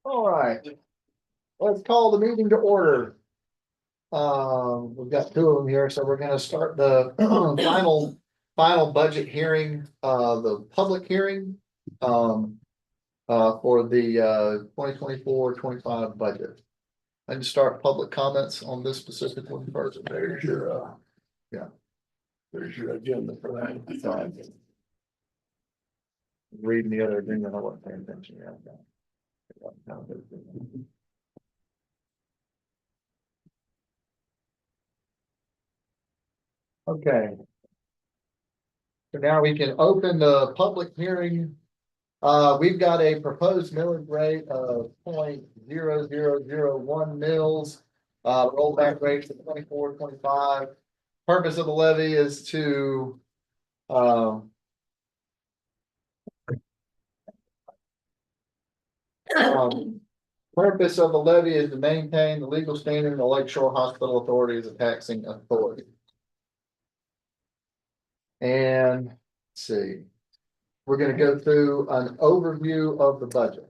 All right, let's call the meeting to order. We've got two of them here, so we're gonna start the final budget hearing, the public hearing. For the 2024-25 budget. I just start public comments on this specific one first. There's your, there's your agenda for that. Reading the other agreement, I wasn't paying attention. Yeah. Okay. So now we can open the public hearing. We've got a proposed millage rate of 0.0001 mils. Rollback rate for 24-25. Purpose of the levy is to purpose of the levy is to maintain the legal standing of the Lakeshore Hospital Authority as a taxing authority. And let's see, we're going to go through an overview of the budget.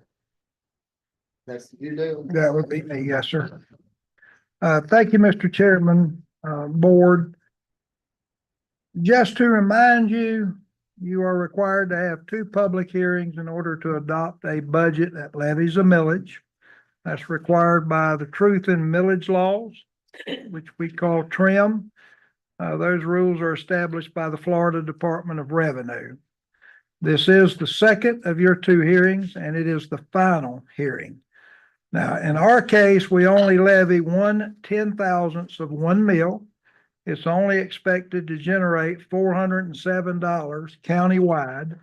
Next, you do. That would be me, yes, sir. Thank you, Mr. Chairman, Board. Just to remind you, you are required to have two public hearings in order to adopt a budget that levies a millage. That's required by the truth in millage laws, which we call TRIM. Those rules are established by the Florida Department of Revenue. This is the second of your two hearings, and it is the final hearing. Now, in our case, we only levy 1/10,000th of 1 mil. It's only expected to generate $407 countywide,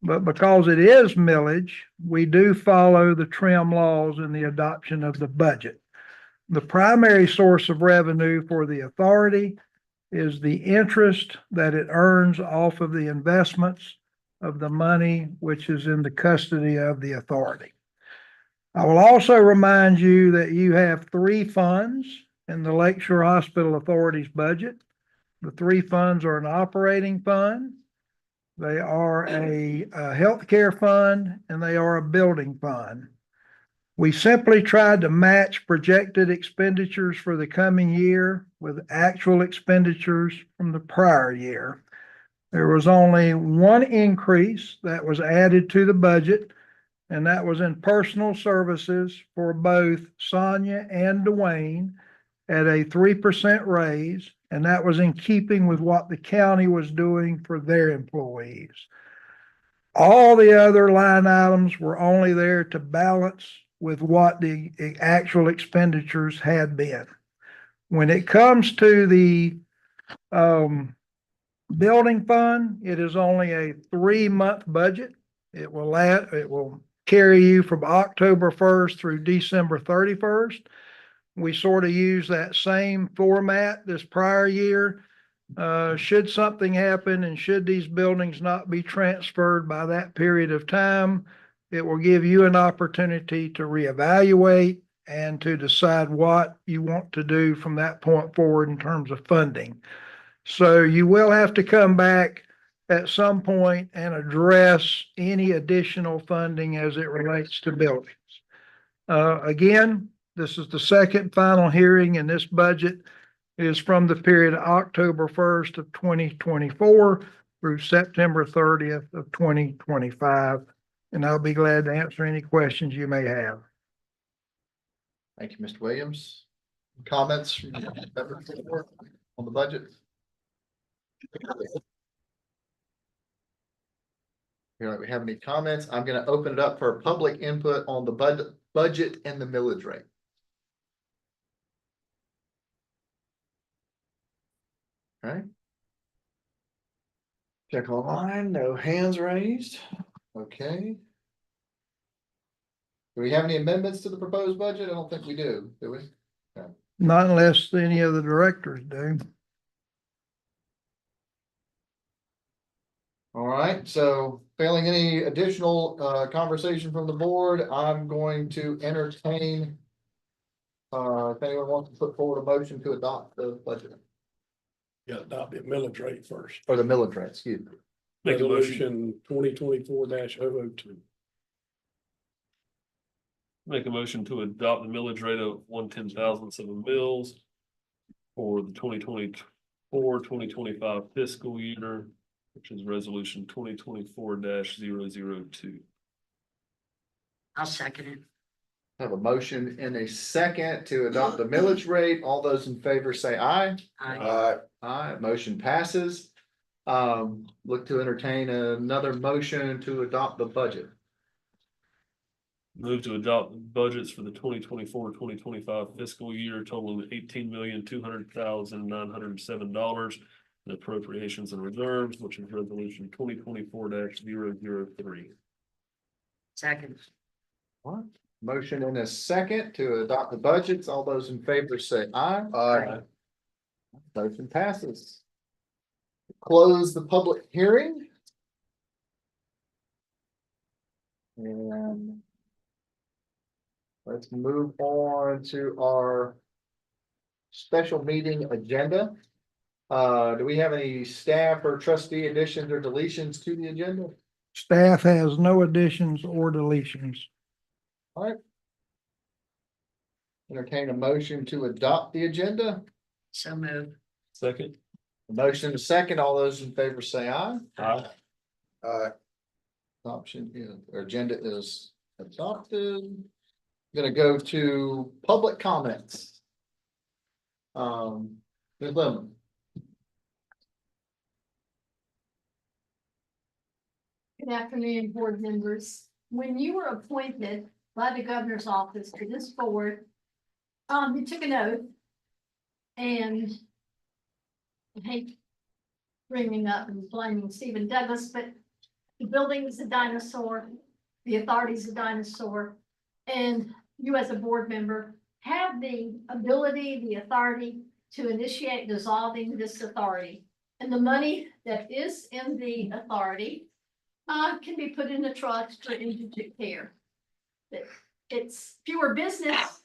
but because it is millage, we do follow the TRIM laws in the adoption of the budget. The primary source of revenue for the authority is the interest that it earns off of the investments of the money which is in the custody of the authority. I will also remind you that you have three funds in the Lakeshore Hospital Authority's budget. The three funds are an operating fund, they are a healthcare fund, and they are a building fund. We simply tried to match projected expenditures for the coming year with actual expenditures from the prior year. There was only one increase that was added to the budget, and that was in personal services for both Sonia and Dwayne at a 3% raise, and that was in keeping with what the county was doing for their employees. All the other line items were only there to balance with what the actual expenditures had been. When it comes to the building fund, it is only a 3-month budget. It will carry you from October 1st through December 31st. We sort of use that same format this prior year. Should something happen and should these buildings not be transferred by that period of time, it will give you an opportunity to reevaluate and to decide what you want to do from that point forward in terms of funding. So you will have to come back at some point and address any additional funding as it relates to buildings. Again, this is the second final hearing, and this budget is from the period of October 1st of 2024 through September 30th of 2025. And I'll be glad to answer any questions you may have. Thank you, Mr. Williams. Comments from members of the board on the budget? Here, we have any comments? I'm going to open it up for public input on the budget and the millage rate. All right. Check online, no hands raised. Okay. Do we have any amendments to the proposed budget? I don't think we do we? Okay. Not unless any of the directors do. All right, so failing any additional conversation from the board, I'm going to entertain if anyone wants to put forward a motion to adopt the budget. Yeah, adopt the millage rate first. Or the millage rate, excuse me. Make a motion 2024-002. Make a motion to adopt the millage rate of 110,007 mills for the 2024-2025 fiscal year, which is resolution 2024-002. I'll second it. Have a motion and a second to adopt the millage rate. All those in favor say aye. Aye. Aye, motion passes. Look to entertain another motion to adopt the budget. Move to adopt the budgets for the 2024-2025 fiscal year totaling $18,200,907 in appropriations and reserves, which is resolution 2024-003. Second. What? Motion and a second to adopt the budgets. All those in favor say aye. Aye. Motion passes. Close the public hearing. And let's move on to our special meeting agenda. Do we have any staff or trustee additions or deletions to the agenda? Staff has no additions or deletions. All right. Entertain a motion to adopt the agenda. So move. Second. Motion to second. All those in favor say aye. Aye. Adoption is, or agenda is adopted. Gonna go to public comments. Ms. Lemon. Good afternoon, board members. When you were appointed by the governor's office to this board, you took an oath. And I hate bringing up and blaming Stephen Douglas, but the building is a dinosaur, the authority is a dinosaur, and you as a board member have the ability, the authority to initiate dissolving this authority. And the money that is in the authority can be put in a trust for indigent care. It's fewer business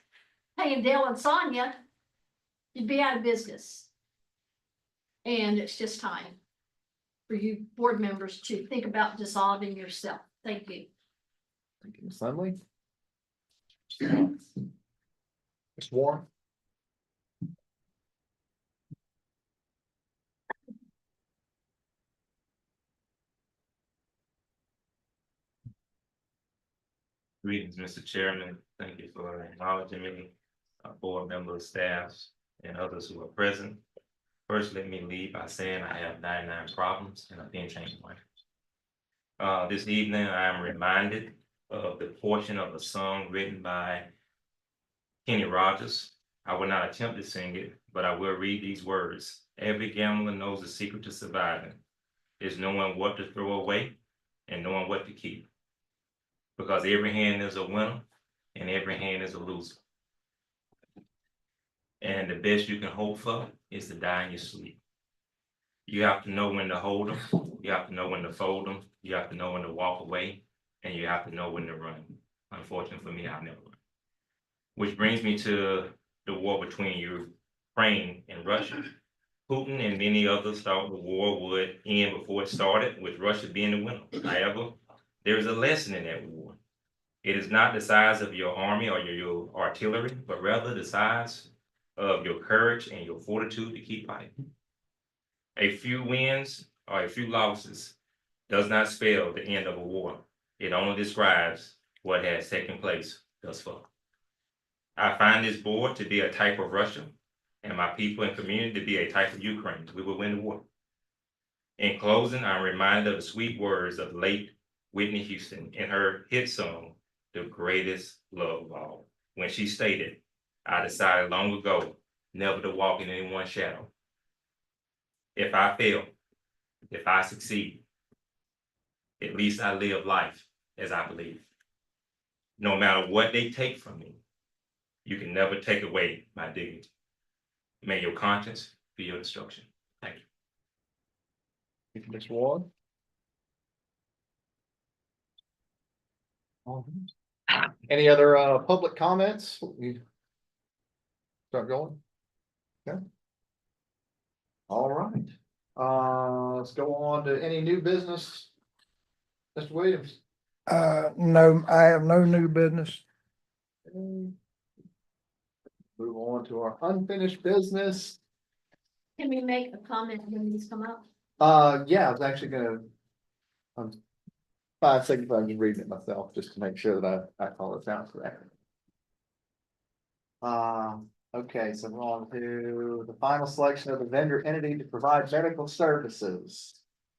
paying Dale and Sonia, you'd be out of business. And it's just time for you board members to think about dissolving yourself. Thank you. Thank you, Ms. Lemley. Ms. Warren. Greetings, Mr. Chairman. Thank you for acknowledging me, board members, staffs, and others who are present. First, let me lead by saying I have 99 problems and a pinch ain't one. This evening, I am reminded of the portion of a song written by Kenny Rogers. I will not attempt to sing it, but I will read these words. Every gambler knows the secret to surviving is knowing what to throw away and knowing what to keep. Because every hand is a winner and every hand is a loser. And the best you can hope for is to die in your sleep. You have to know when to hold them. You have to know when to fold them. You have to know when to walk away. And you have to know when to run. Unfortunately for me, I've never run. Which brings me to the war between Ukraine and Russia. Putin and many others thought the war would end before it started, with Russia being the winner. However, there is a lesson in that war. It is not the size of your army or your artillery, but rather the size of your courage and your fortitude to keep fighting. A few wins or a few losses does not spell the end of a war. It only describes what has taken place thus far. I find this board to be a type of Russia and my people and community to be a type of Ukraine. We will win the war. In closing, I'm reminded of the sweet words of late Whitney Houston in her hit song, The Greatest Love of All, when she stated, I decided long ago never to walk in anyone's shadow. If I fail, if I succeed, at least I live life as I believe. No matter what they take from me, you can never take away my dignity. May your conscience be your destruction. Thank you. Thank you, Ms. Warren. Any other public comments? We start going? Okay. All right. Let's go on to any new business. Mr. Williams. No, I have no new business. Move on to our unfinished business. Can we make a comment when these come up? Yeah, I was actually gonna. 5 seconds, I was reading it myself, just to make sure that I call it down correctly. Okay, so we're on to the final selection of the vendor entity to provide medical services.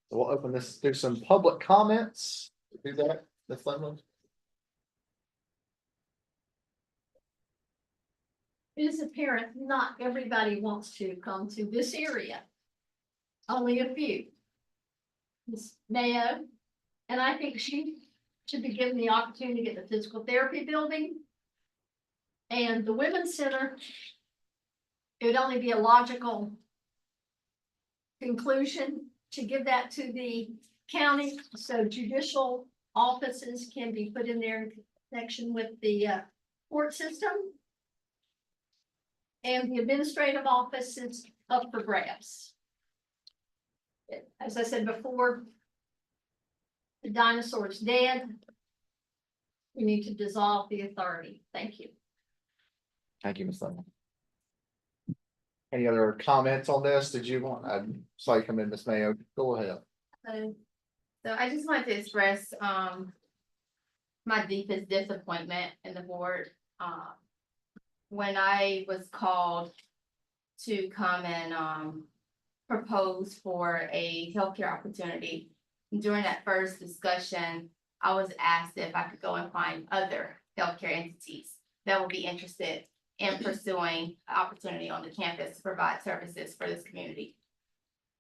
So we'll open this, do some public comments. Do that, Ms. Lemon. It is apparent not everybody wants to come to this area. Only a few. Ms. Mayo, and I think she should be given the opportunity to get the physical therapy building. And the women's center. It would only be a logical conclusion to give that to the county, so judicial offices can be put in there in connection with the court system. And the administrative office is up for grabs. As I said before, the dinosaur is dead. We need to dissolve the authority. Thank you. Thank you, Ms. Lemon. Any other comments on this? Did you want, I saw you come in, Ms. Mayo, go ahead. So I just wanted to express, my deepest disappointment in the board. When I was called to come and, propose for a healthcare opportunity, during that first discussion, I was asked if I could go and find other healthcare entities that would be interested in pursuing opportunity on the campus to provide services for this community.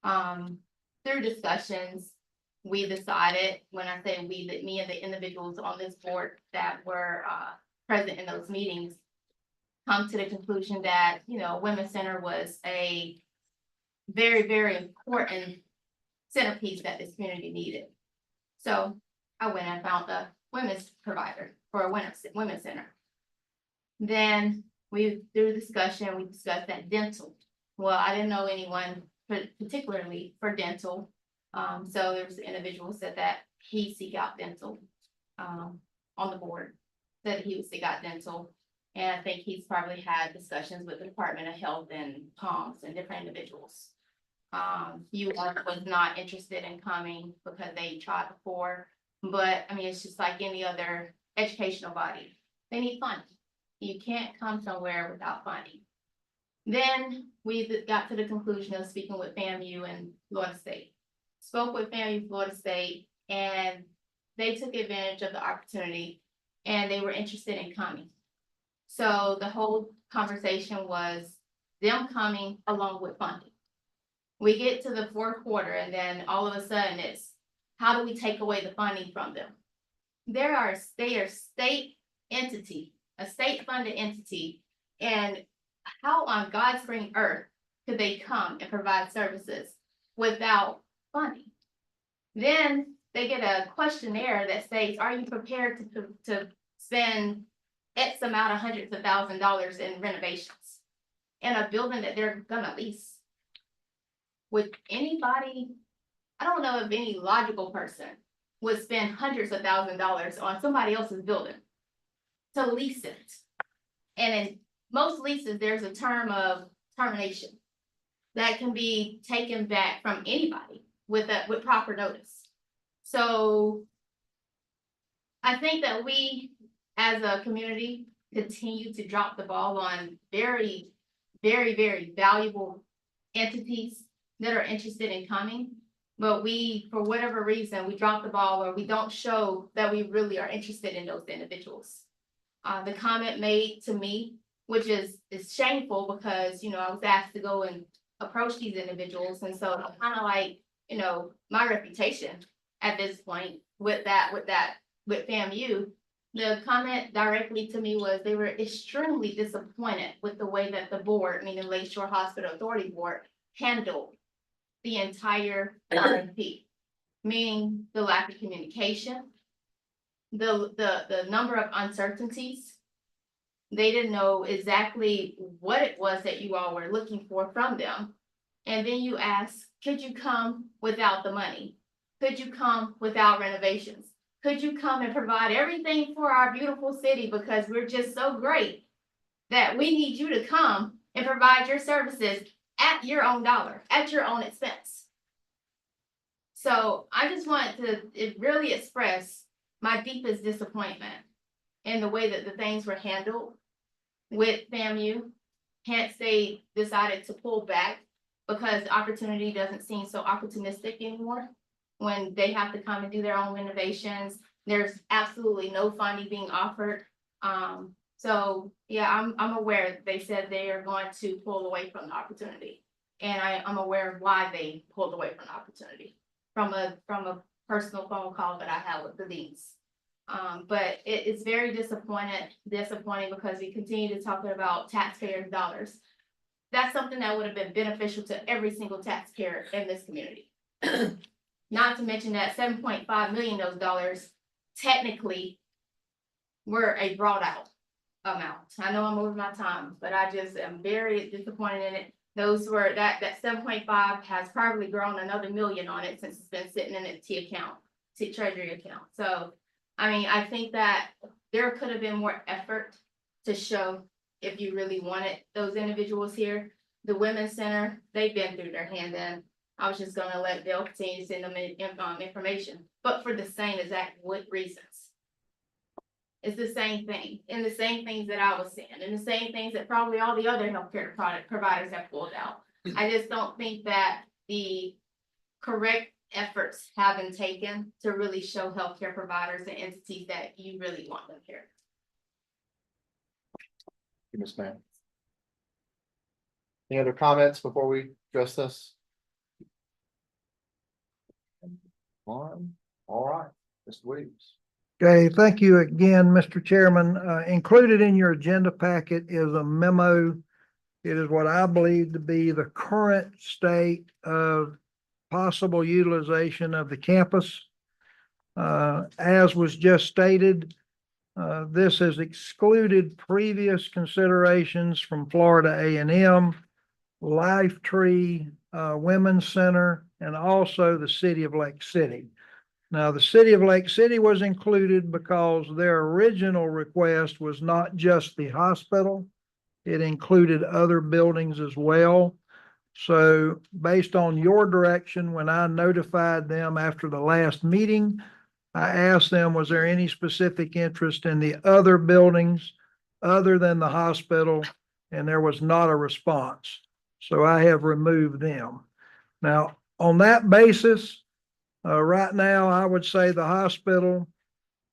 Through discussions, we decided, when I say we, that me and the individuals on this board that were present in those meetings, come to the conclusion that, you know, Women's Center was a very, very important centerpiece that this community needed. So I went and found a women's provider for a women's center. Then through discussion, we discussed that dental. Well, I didn't know anyone particularly for dental. So there was an individual who said that he seek out dental, on the board, that he would seek out dental. And I think he's probably had discussions with the Department of Health and Palms and different individuals. UF was not interested in coming because they tried before, but I mean, it's just like any other educational body. They need funding. You can't come somewhere without funding. Then we got to the conclusion of speaking with FAMU and Florida State. Spoke with FAMU, Florida State, and they took advantage of the opportunity and they were interested in coming. So the whole conversation was them coming along with funding. We get to the fourth quarter and then all of a sudden it's, how do we take away the funding from them? They are a state entity, a state funded entity. And how on God's green earth could they come and provide services without funding? Then they get a questionnaire that says, are you prepared to spend X amount of hundreds of $1,000s in renovations in a building that they're gonna lease? Would anybody, I don't know if any logical person would spend hundreds of $1,000s on somebody else's building to lease it. And in most leases, there's a term of termination that can be taken back from anybody with proper notice. So I think that we, as a community, continue to drop the ball on very, very, very valuable entities that are interested in coming. But we, for whatever reason, we drop the ball or we don't show that we really are interested in those individuals. The comment made to me, which is shameful because, you know, I was asked to go and approach these individuals. And so I'm kind of like, you know, my reputation at this point with FAMU, the comment directly to me was they were extremely disappointed with the way that the board, meaning Lake Shore Hospital Authority Board, handled the entire RFP, meaning the lack of communication, the number of uncertainties. They didn't know exactly what it was that you all were looking for from them. And then you ask, could you come without the money? Could you come without renovations? could you come and provide everything for our beautiful city because we're just so great that we need you to come and provide your services at your own dollar, at your own expense. So I just wanted to really express my deepest disappointment in the way that the things were handled with FAMU. Hence, they decided to pull back because the opportunity doesn't seem so opportunistic anymore. When they have to come and do their own renovations, there's absolutely no funding being offered. So yeah, I'm aware that they said they are going to pull away from the opportunity. And I'm aware of why they pulled away from the opportunity from a personal phone call that I had with the deans. But it is very disappointing because we continue to talk about taxpayers' dollars. That's something that would have been beneficial to every single taxpayer in this community. Not to mention that $7.5 million of those dollars technically were a brought out amount. I know I'm over my time, but I just am very disappointed in it. Those were that 7.5 has probably grown another million on it since it's been sitting in its treasury account. So, I mean, I think that there could have been more effort to show if you really wanted those individuals here. The Women's Center, they've been through their hand in. I was just gonna let Bill continue to send them information, but for the same exact reasons. It's the same thing, and the same things that I was saying, and the same things that probably all the other healthcare providers have pulled out. I just don't think that the correct efforts have been taken to really show healthcare providers and entities that you really want them here. Ms. Mann. Any other comments before we address this? All right, Mr. Williams. Okay, thank you again, Mr. Chairman. Included in your agenda packet is a memo. It is what I believe to be the current state of possible utilization of the campus. As was just stated, this has excluded previous considerations from Florida A&M, Lifetree, Women's Center, and also the city of Lake City. Now, the city of Lake City was included because their original request was not just the hospital. It included other buildings as well. So based on your direction, when I notified them after the last meeting, I asked them, was there any specific interest in the other buildings other than the hospital? And there was not a response. So I have removed them. Now, on that basis, right now, I would say the hospital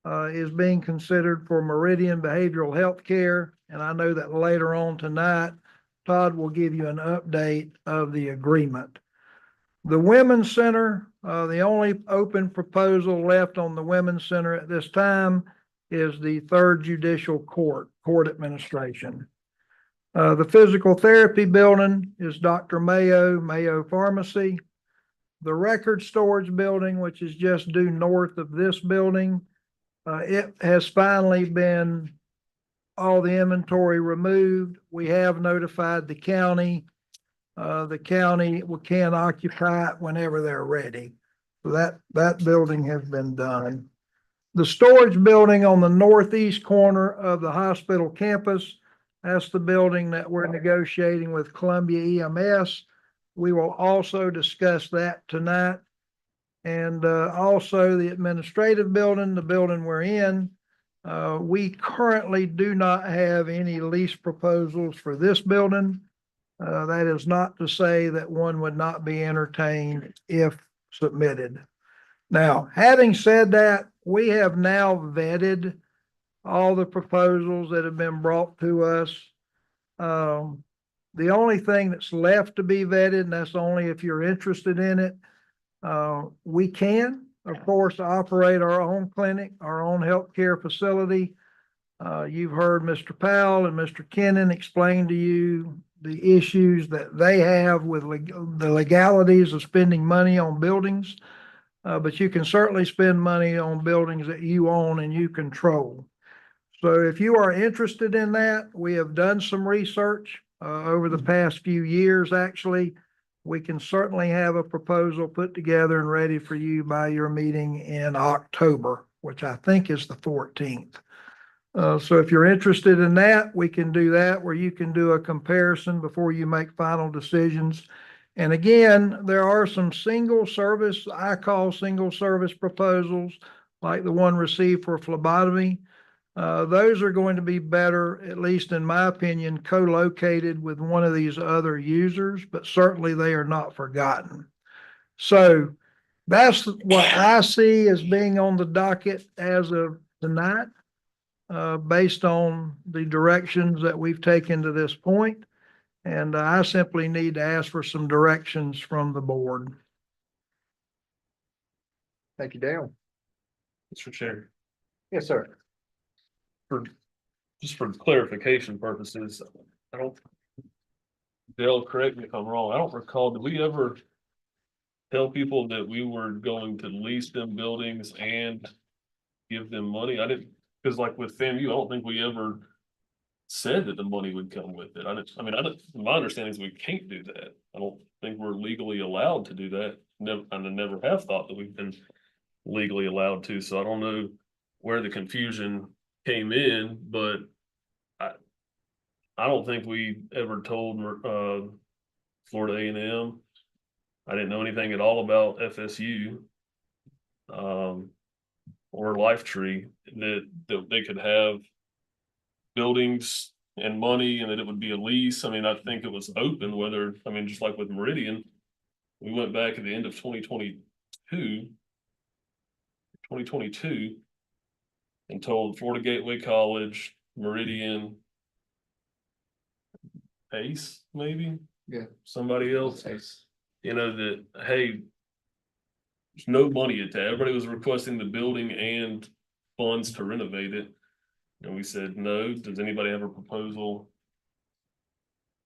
is being considered for Meridian Behavioral Health Care. And I know that later on tonight, Todd will give you an update of the agreement. The Women's Center, the only open proposal left on the Women's Center at this time is the Third Judicial Court Administration. The physical therapy building is Dr. Mayo Pharmacy. The record storage building, which is just due north of this building, it has finally been all the inventory removed. We have notified the county. The county can occupy it whenever they're ready. So that building has been done. The storage building on the northeast corner of the hospital campus, that's the building that we're negotiating with Columbia EMS. We will also discuss that tonight. And also the administrative building, the building we're in. We currently do not have any lease proposals for this building. That is not to say that one would not be entertained if submitted. Now, having said that, we have now vetted all the proposals that have been brought to us. The only thing that's left to be vetted, and that's only if you're interested in it, we can, of course, operate our own clinic, our own healthcare facility. You've heard Mr. Powell and Mr. Kennan explain to you the issues that they have with the legalities of spending money on buildings. But you can certainly spend money on buildings that you own and you control. So if you are interested in that, we have done some research over the past few years, actually. We can certainly have a proposal put together and ready for you by your meeting in October. which I think is the 14th. So if you're interested in that, we can do that where you can do a comparison before you make final decisions. And again, there are some single service, I call single service proposals, like the one received for phlebotomy. Those are going to be better, at least in my opinion, co-located with one of these other users, but certainly they are not forgotten. So that's what I see as being on the docket as of tonight, based on the directions that we've taken to this point. And I simply need to ask for some directions from the board. Thank you, Dale. Mr. Chair, Yes, sir. just for clarification purposes, I don't. Dale, correct me if I'm wrong. I don't recall, did we ever tell people that we were going to lease them buildings and give them money? I didn't, because like with FAMU, I don't think we ever said that the money would come with it. My understanding is we can't do that. I don't think we're legally allowed to do that. Never, I never have thought that we've been legally allowed to, so I don't know where the confusion came in, but I don't think we ever told Florida A&M. I didn't know anything at all about FSU or Lifetree that they could have buildings and money and that it would be a lease. I mean, I think it was open whether, I mean, just like with Meridian, we went back at the end of 2022 and told Florida Gateway College, Meridian, Pace, maybe? Yeah. Somebody else, you know, that, hey, there's no money at that. Everybody was requesting the building and funds to renovate it. And we said, no, does anybody have a proposal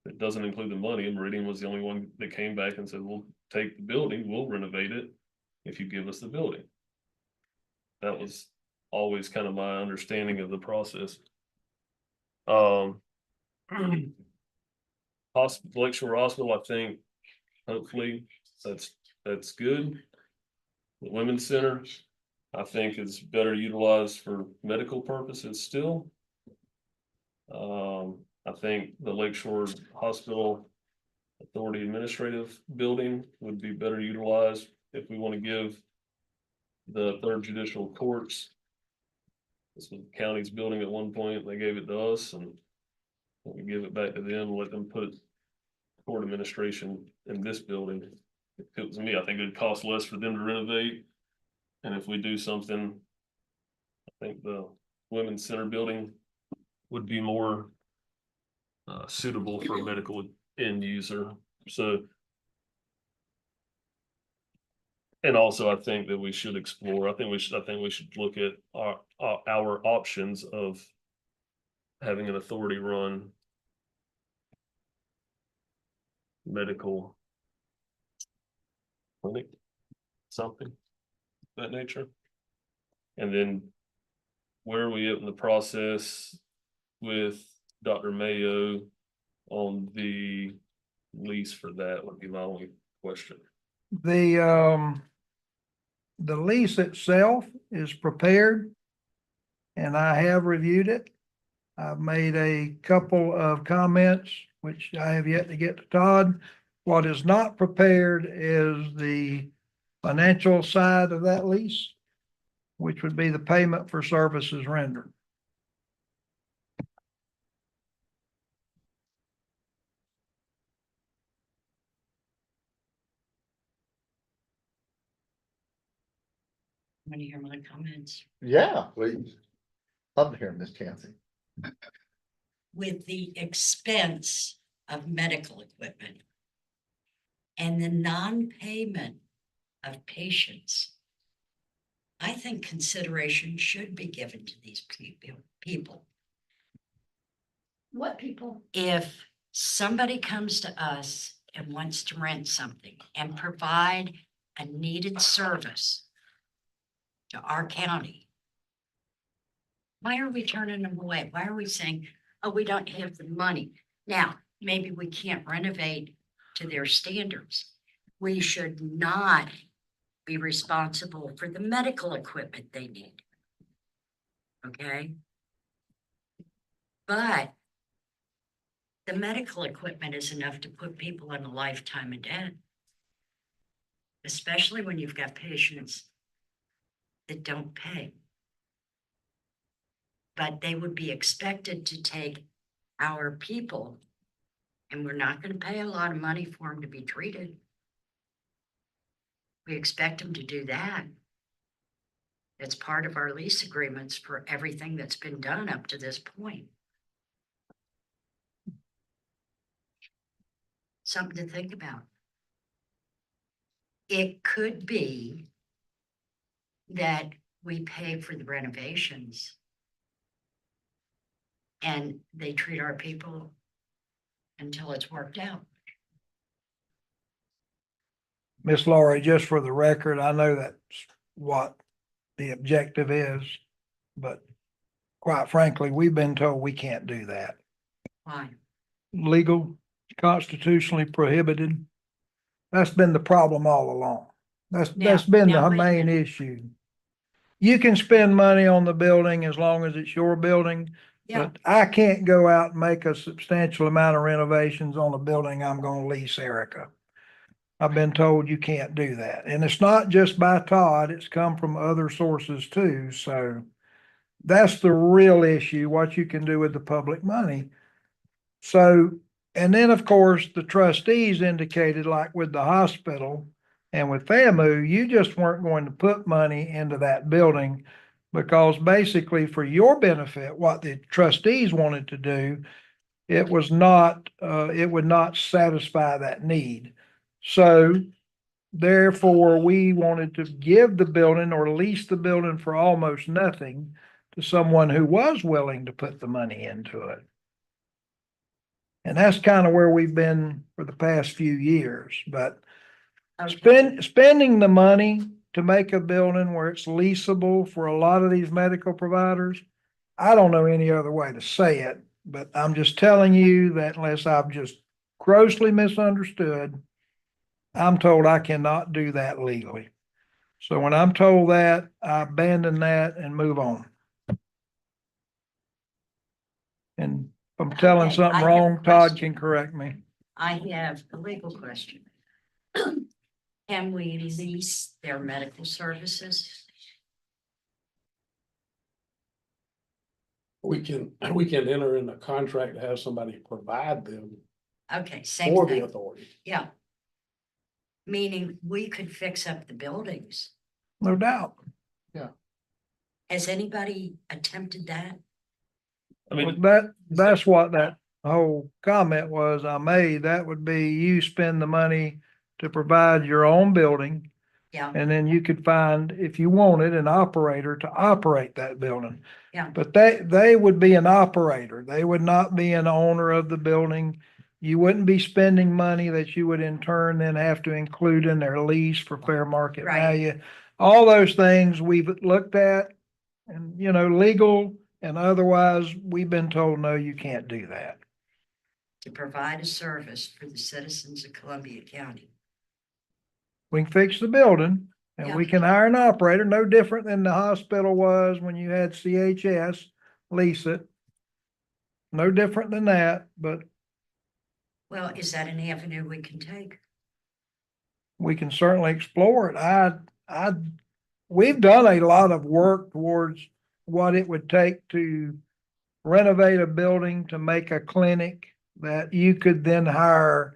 that doesn't include the money? And Meridian was the only one that came back and said, we'll take the building, we'll renovate it if you give us the building. That was always kind of my understanding of the process. Lakeshore Hospital, I think, hopefully that's good. The Women's Center, I think, is better utilized for medical purposes still. I think the Lakeshore Hospital Authority Administrative Building would be better utilized if we want to give the Third Judicial Courts. This was the county's building at one point. They gave it to us, and we give it back to them, let them put court administration in this building. If it was me, I think it'd cost less for them to renovate. And if we do something, I think the Women's Center building would be more suitable for a medical end user. So, and also I think that we should explore, I think we should look at our options of having an authority run medical clinic, something of that nature. And then where are we at in the process with Dr. Mayo on the lease for that would be my only question. The lease itself is prepared and I have reviewed it. I've made a couple of comments, which I have yet to get to Todd. What is not prepared is the financial side of that lease, which would be the payment for services rendered. I'm gonna hear my comments. Yeah, please. Love to hear Miss Chancey. With the expense of medical equipment and the non-payment of patients, I think consideration should be given to these people. What people? If somebody comes to us and wants to rent something and provide a needed service to our county, why are we turning them away? Why are we saying, oh, we don't have the money? Now, maybe we can't renovate to their standards. We should not be responsible for the medical equipment they need. okay? But the medical equipment is enough to put people in a lifetime of debt. Especially when you've got patients that don't pay. But they would be expected to take our people, and we're not gonna pay a lot of money for them to be treated. We expect them to do that. It's part of our lease agreements for everything that's been done up to this point. Something to think about. It could be that we pay for the renovations and they treat our people until it's worked out. Miss Laurie, just for the record, I know that's what the objective is, but quite frankly, we've been told we can't do that. Why? Legal, constitutionally prohibited. That's been the problem all along. That's been now, the wait a main minute. issue. You can spend money on the building as long as it's your building, Yeah, but I can't go out and make a substantial amount of renovations on a building I'm gonna lease Erica. I've been told you can't do that. And it's not just by Todd, it's come from other sources too, so that's the real issue, what you can do with the public money. So, and then of course, the trustees indicated, like with the hospital and with FAMU, you just weren't going to put money into that building because basically for your benefit, what the trustees wanted to do, it was not, it would not satisfy that need. So therefore, we wanted to give the building or lease the building for almost nothing to someone who was willing to put the money into it. And that's kind of where we've been for the past few years, but okay. spending the money to make a building where it's leasable for a lot of these medical providers, I don't know any other way to say it, but I'm just telling you that unless I've just grossly misunderstood, I'm told I cannot do that legally. So when I'm told that, I abandon that and move on. And if I'm telling Okay, something I have a wrong, Todd question. can correct me. I have a legal question. Can we lease their medical services? We can enter in a contract to have somebody provide them Okay, same for the thing, authority. yeah. Meaning we could fix up the buildings. No doubt. Has anybody attempted that? I mean, That's what that whole comment was I made. That would be you spend the money to provide your own building. Yeah, And then you could find, if you wanted, an operator to operate that building. yeah, But they would be an operator. They would not be an owner of the building. You wouldn't be spending money that you would in turn then have to include in their lease for fair market Right. value. All those things we've looked at and, legal and otherwise, we've been told, no, you can't do that. to provide a service for the citizens of Columbia County. We can fix the building and Yeah. we can hire an operator, no different than the hospital was when you had CHS lease it. No different than that, but Well, is that an avenue we can take? we can certainly explore it. We've done a lot of work towards what it would take to renovate a building to make a clinic that you could then hire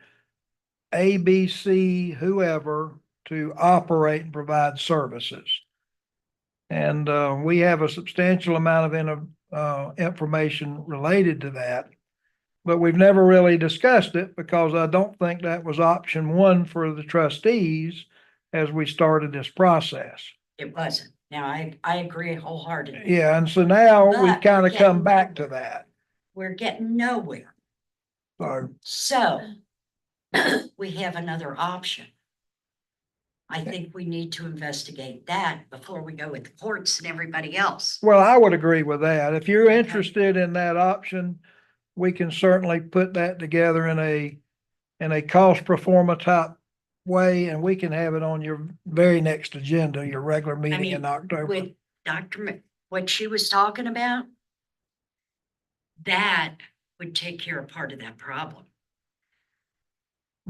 ABC, whoever, to operate and provide services. And we have a substantial amount of information related to that. But we've never really discussed it because I don't think that was option one for the trustees as we started this process. It wasn't. Now, I agree wholeheartedly. Yeah, and so now we've But kind we're of come getting back to nowhere. that. We're getting nowhere. So So we have another option. I think we need to investigate that before we go with the courts and everybody else. well, I would agree with that. If you're Okay. interested in that option, we can certainly put that together in a cost pro forma type way, and we can have it on your very next agenda, your regular meeting in mean, October. With Dr. what she was talking about, that would take care of part of that problem.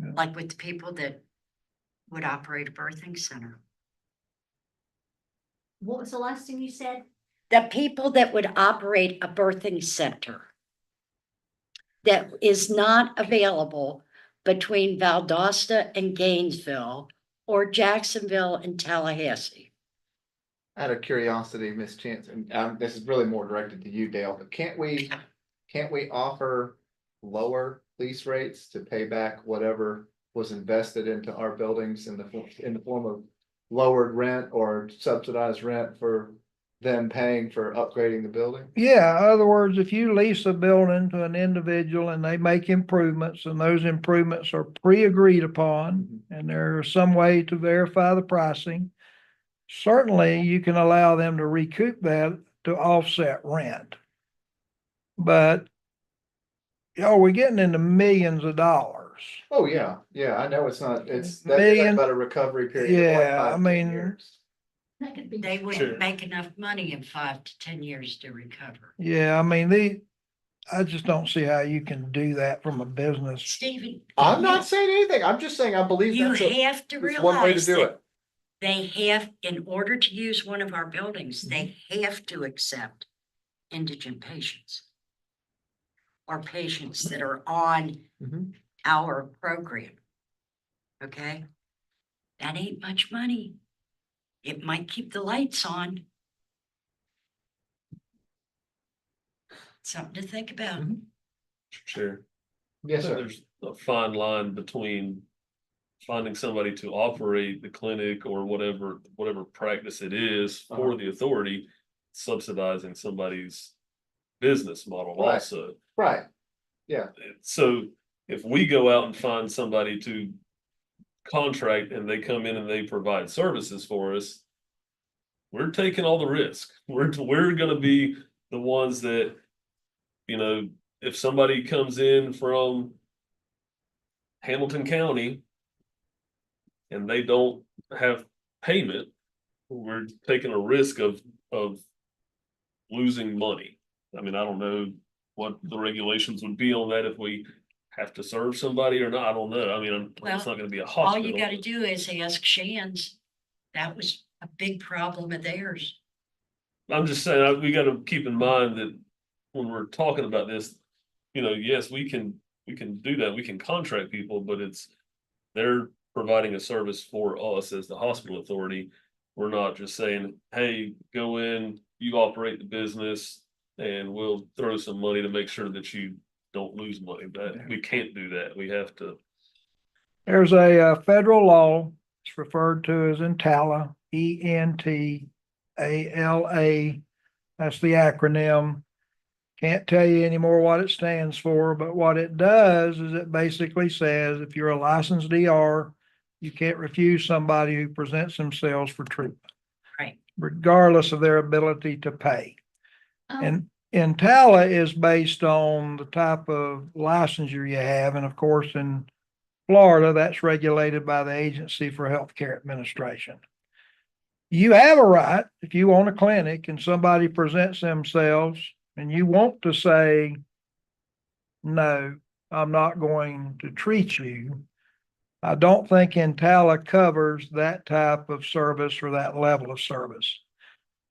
Yeah. Like with the people that would operate a birthing center. What was the last thing you said? The people that would operate a birthing center that is not available between Valdosta and Gainesville or Jacksonville and Tallahassee. Out of curiosity, Miss Chance, and this is really more directed to you, Dale, but can't we offer lower lease rates to pay back whatever was invested into our buildings in the form of lowered rent or subsidized rent for them paying for upgrading the building? Yeah, in other words, if you lease a building to an individual and they make improvements and those improvements are pre-agreed upon and there's some way to verify the pricing, certainly you can allow them to recoup that to offset rent. But, we're getting into millions of dollars. Oh, yeah, I know it's not, that's Million- about a recovery period of like Yeah, 5 I to 10 mean- years. That could be. They Sure. wouldn't make enough money in 5 to 10 years to recover. Yeah, I mean, I just don't see how you can do that from a business. Stephen. I'm not saying anything, I'm just saying I believe You that's have to that's one way to realize do that it. they have, in order to use one of our buildings, they have to accept indigent patients. Or patients that are on Mhm. our program. Okay? That ain't much money. It might keep the lights on. Something to think about. Mhm. Sure. Yes, sir. There's a fine line between finding somebody to operate the clinic or whatever practice it is for the authority, subsidizing somebody's business model Right. also. Right, So if we go out and find somebody to contract and they come in and they provide services for us, we're taking all the risk. We're gonna be the ones that, if somebody comes in from Hamilton County and they don't have payment, we're taking a risk of losing money. I mean, I don't know what the regulations would be on that if we have to serve somebody or not. I don't know. I mean, it's not gonna be a All hospital. you gotta do is ask Shands. That was a big problem of theirs. I'm just saying, we gotta keep in mind that when we're talking about this, yes, we can do that. We can contract people, but they're providing a service for us as the hospital authority. We're not just saying, hey, go in, you operate the business, and we'll throw some money to make sure that you don't lose money. We can't do that. We have to. There's a federal law, it's referred to as ENTALA, ENTALA. That's the acronym. Can't tell you anymore what it stands for, but what it does is it basically says if you're a licensed DR, you can't refuse somebody who presents themselves for treatment. Right. Regardless of their ability to pay. And ENTALA is based on the type of licensure you have, and of course in Florida, that's regulated by the Agency for Healthcare Administration. You have a right, if you own a clinic and somebody presents themselves and you want to say, no, I'm not going to treat you. I don't think ENTALA covers that type of service or that level of service.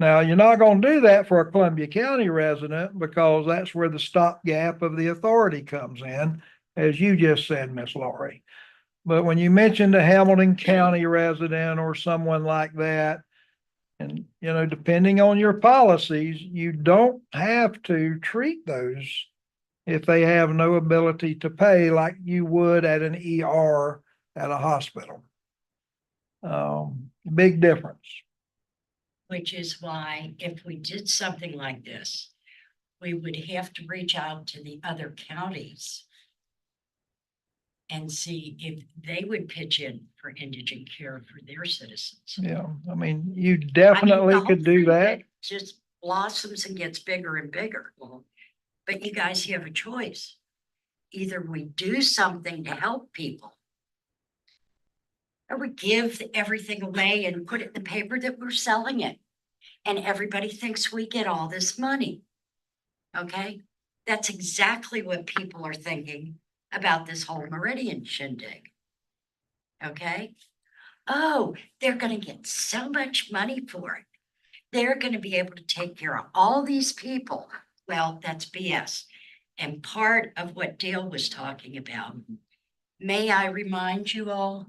Now, you're not going to do that for a Columbia County resident because that's where the stopgap of the authority comes in, as you just said, Miss Laurie. But when you mentioned a Hamilton County resident or someone like that, and, depending on your policies, you don't have to treat those if they have no ability to pay like you would at an ER at a hospital. Big difference. Which is why if we did something like this, we would have to reach out to the other counties and see if they would pitch in for indigent care for their citizens. Yeah, I mean, you I mean, definitely the whole could do thing that. Just blossoms and gets bigger and bigger. But you guys have a choice. Either we do something to help people, or we give everything away and put it in the paper that we're selling it. and everybody thinks we get all this money. Okay? That's exactly what people are thinking about this whole Meridian shindig. Okay? Oh, they're gonna get so much money for it. They're gonna be able to take care of all these people. Well, that's BS. And part of what Dale was talking about, may I remind you all?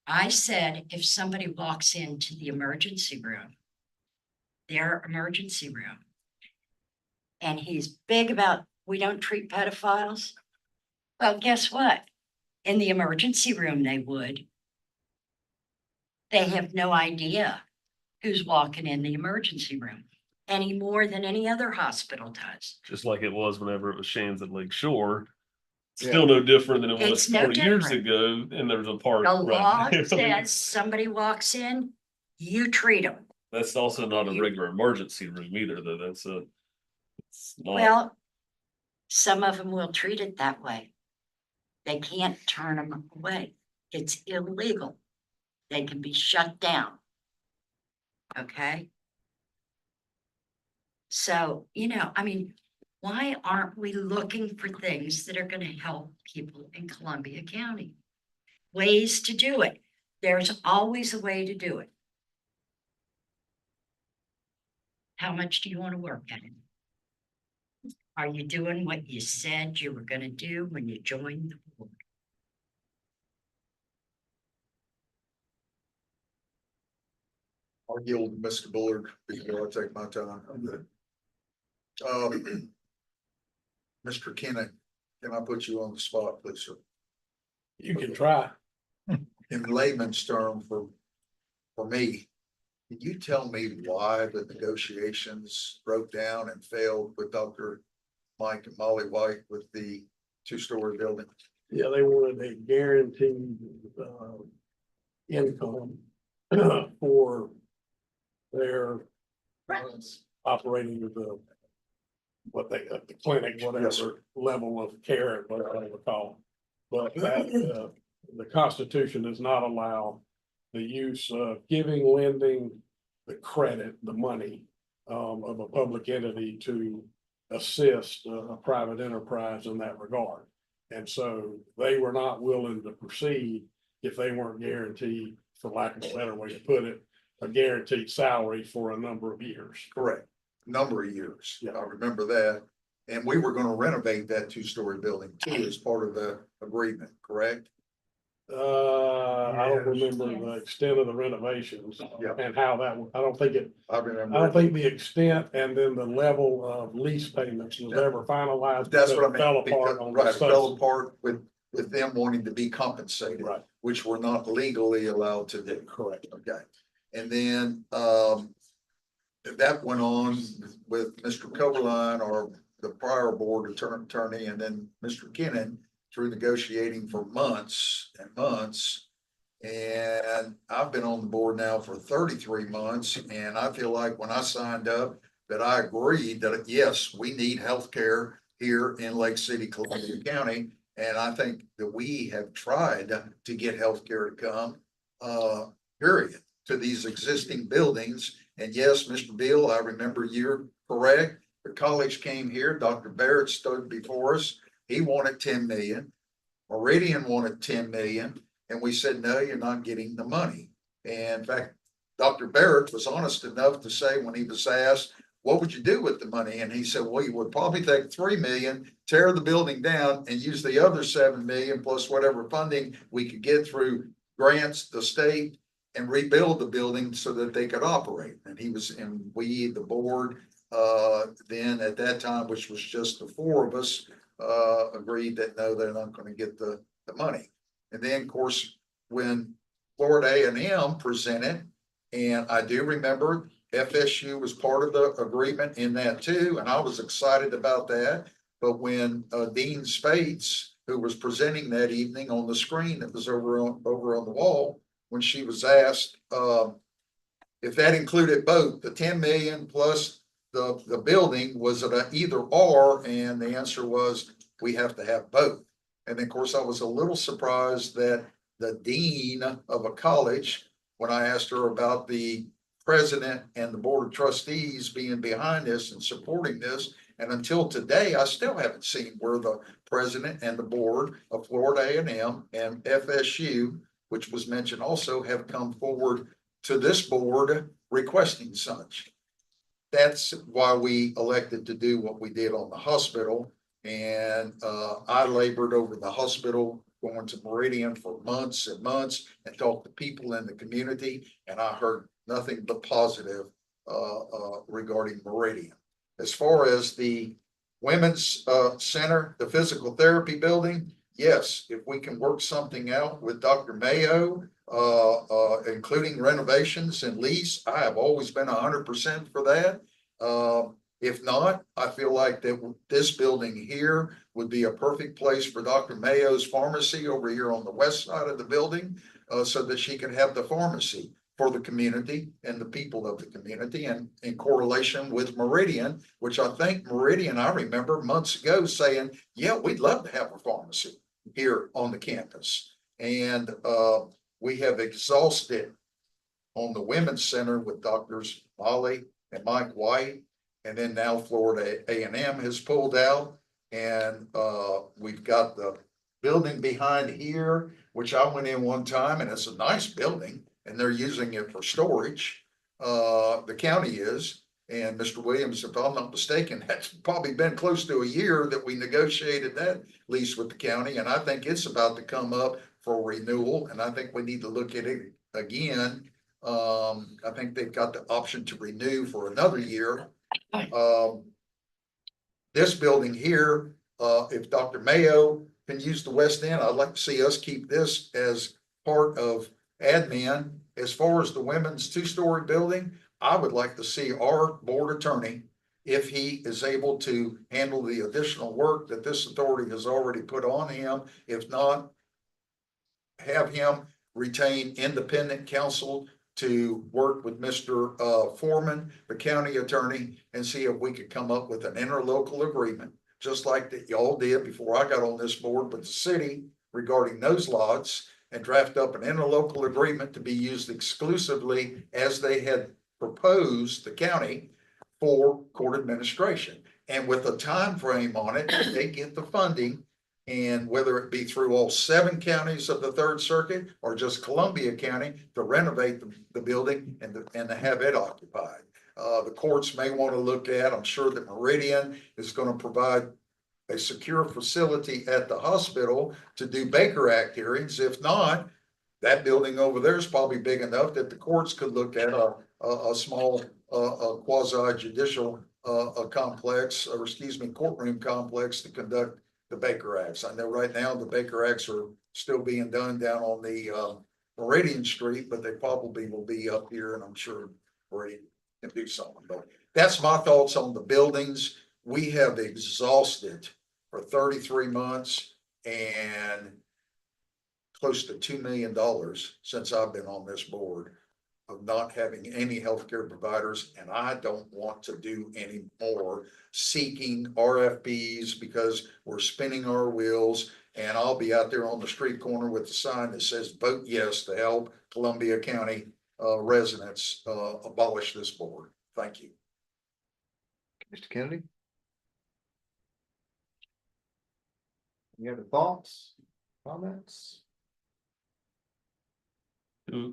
I said, if somebody walks into the emergency room, their emergency room, and he's big about, we don't treat pedophiles. Well, guess what? In the emergency room, they would. They have no idea who's walking in the emergency room any more than any other hospital does. Just like it was whenever it was Shands at Lake Shore. Still no different than it was It's no 40 years different. ago, and there's a park. The law right. says somebody walks in, you treat them. That's also not a regular emergency room either, though. It's not. Well, some of them will treat it that way. They can't turn them away. It's illegal. They can be shut down. Okay? So, I mean, why aren't we looking for things that are going to help people in Columbia County? Ways to do it. There's always a way to do it. How much do you want to work at it? Are you doing what you said you were going to do when you joined the board? I'll yield to Mr. Bullard before I take my time. I'm good. Mr. Kenneth, can I put you on the spot, please, sir? You can try. In layman's term for me, can you tell me why the negotiations broke down and failed with Dr. Mike and Molly White with the two-story building? Yeah, they wanted a guaranteed income for their operating the clinic, Yes, sir. whatever level of care, whatever they would call. But that the Constitution does not allow the use of giving, lending, the credit, the money of a public entity to assist a private enterprise in that regard. And so they were not willing to proceed if they weren't guaranteed, for lack of a better way to put it, a guaranteed salary for a number of years. Correct. Number of years. Yeah. I remember that. And we were gonna renovate that two-story building too as part of the agreement, correct? I don't Yes. remember the extent of the renovations Yeah. and how that, I don't think I I remember. don't think the extent and then the level of lease payments was ever finalized. That's because what I it fell meant. apart Because, on right, the it fell subs- apart with them wanting to be compensated, Right, which we're not legally allowed to do. correct. Okay. And then, that went on with Mr. Coberline or the prior board attorney, and then Mr. Kennan through negotiating for months and months. And I've been on the board now for 33 months, and I feel like when I signed up, that I agreed that, yes, we need healthcare here in Lake City, Columbia County. And I think that we have tried to get healthcare to come, period, to these existing buildings. And yes, Mr. Beal, I remember you're correct. The college came here, Dr. Barrett stood before us. He wanted 10 million. Meridian wanted 10 million. And we said, no, you're not getting the money. And in fact, Dr. Barrett was honest enough to say when he was asked, what would you do with the money? And he said, well, you would probably take 3 million, tear the building down and use the other 7 million plus whatever funding we could get through grants, the state, and rebuild the building so that they could operate. And we, the board, then at that time, which was just the 4 of us, agreed that no, they're not going to get the money. And then, of course, when Florida A&M presented, and I do remember FSU was part of the agreement in that too, and I was excited about that. But when Dean Spates, who was presenting that evening on the screen that was over on the wall, when she was asked if that included both the 10 million plus the building, was it an either or? And the answer was, we have to have both. And of course, I was a little surprised that the dean of a college, when I asked her about the president and the board of trustees being behind this and supporting this. And until today, I still haven't seen where the president and the board of Florida A&M and FSU, which was mentioned also, have come forward to this board requesting such. That's why we elected to do what we did on the hospital. And I labored over the hospital, going to Meridian for months and months and talked to people in the community. And I heard nothing but positive regarding Meridian. As far as the women's center, the physical therapy building, yes, if we can work something out with Dr. Mayo, including renovations and lease, I have always been 100% for that. If not, I feel like that this building here would be a perfect place for Dr. Mayo's pharmacy over here on the west side of the building, so that she can have the pharmacy for the community and the people of the community, and in correlation with Meridian, which I think Meridian, I remember months ago saying, yeah, we'd love to have a pharmacy here on the campus. And we have exhausted on the Women's Center with Doctors Molly and Mike White. And then now Florida A&M has pulled out, and we've got the building behind here, which I went in one time, and it's a nice building and they're using it for storage. The county is, and Mr. Williams, if I'm not mistaken, that's probably been close to a year that we negotiated that lease with the county. And I think it's about to come up for renewal, and I think we need to look at it again. I think they've got the option to renew for another year. This building here, if Dr. Mayo can use the West End, I'd like to see us keep this as part of admin. As far as the women's two-story building, I would like to see our board attorney, if he is able to handle the additional work that this authority has already put on him. If not, have him retain independent counsel to work with Mr. Foreman, the county attorney, and see if we could come up with an interlocal agreement, just like that y'all did before I got on this board with the city regarding those lots, and draft up an interlocal agreement to be used exclusively as they had proposed, the county, for court administration. And with a time frame on it, they get the funding. And whether it be through all 7 counties of the Third Circuit or just Columbia County, to renovate the building and to have it occupied. The courts may want to look at, I'm sure that Meridian is going to provide a secure facility at the hospital to do Baker Act hearings. If not, that building over there is probably big enough that the courts could look at a small quasi judicial complex, or excuse me, courtroom complex to conduct the Baker Acts. I know right now the Baker Acts are still being done down on the Meridian Street, but they probably will be up here, and I'm sure Meridian can do something. But that's my thoughts on the buildings. We have exhausted for 33 months and close to $2 million since I've been on this board of not having any healthcare providers. And I don't want to do any more seeking RFPs because we're spinning our wheels. And I'll be out there on the street corner with a sign that says vote yes to help Columbia County residents abolish this board. Thank you. Mr. Kennedy? Any other thoughts, comments? Mr.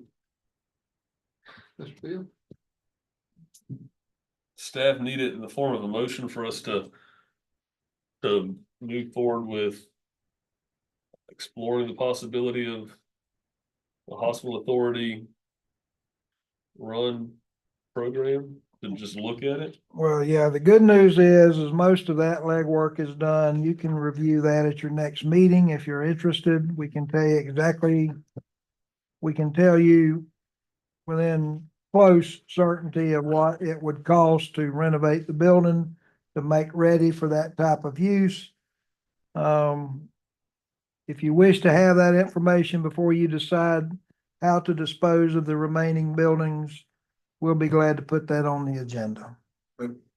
Field? Staff need it in the form of a motion for us to move forward with exploring the possibility of a hospital authority run program, to just look at it. Well, yeah, the good news is most of that legwork is done. You can review that at your next meeting. If you're interested, we can tell you exactly, we can tell you within close certainty of what it would cost to renovate the building to make ready for that type of use. If you wish to have that information before you decide how to dispose of the remaining buildings, we'll be glad to put that on the agenda.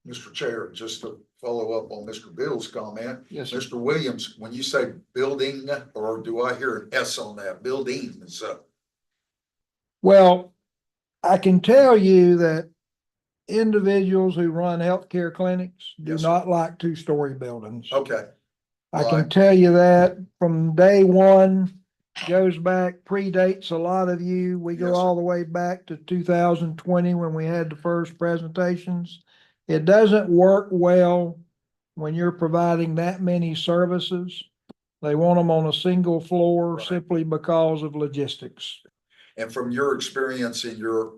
Mr. Chair, just to follow up on Mr. Bill's comment. Yes, sir. Mr. Williams, when you say building, or do I hear an S on that? Buildings. Well, I can tell you that individuals who run healthcare clinics do Yes, sir. not like two-story buildings. Okay, I can Right. tell you that from day one, goes back, predates a lot of you. We go Yes, sir. all the way back to 2020 when we had the first presentations. It doesn't work well when you're providing that many services. They want them on a single floor Right. simply because of logistics. and from your experience in your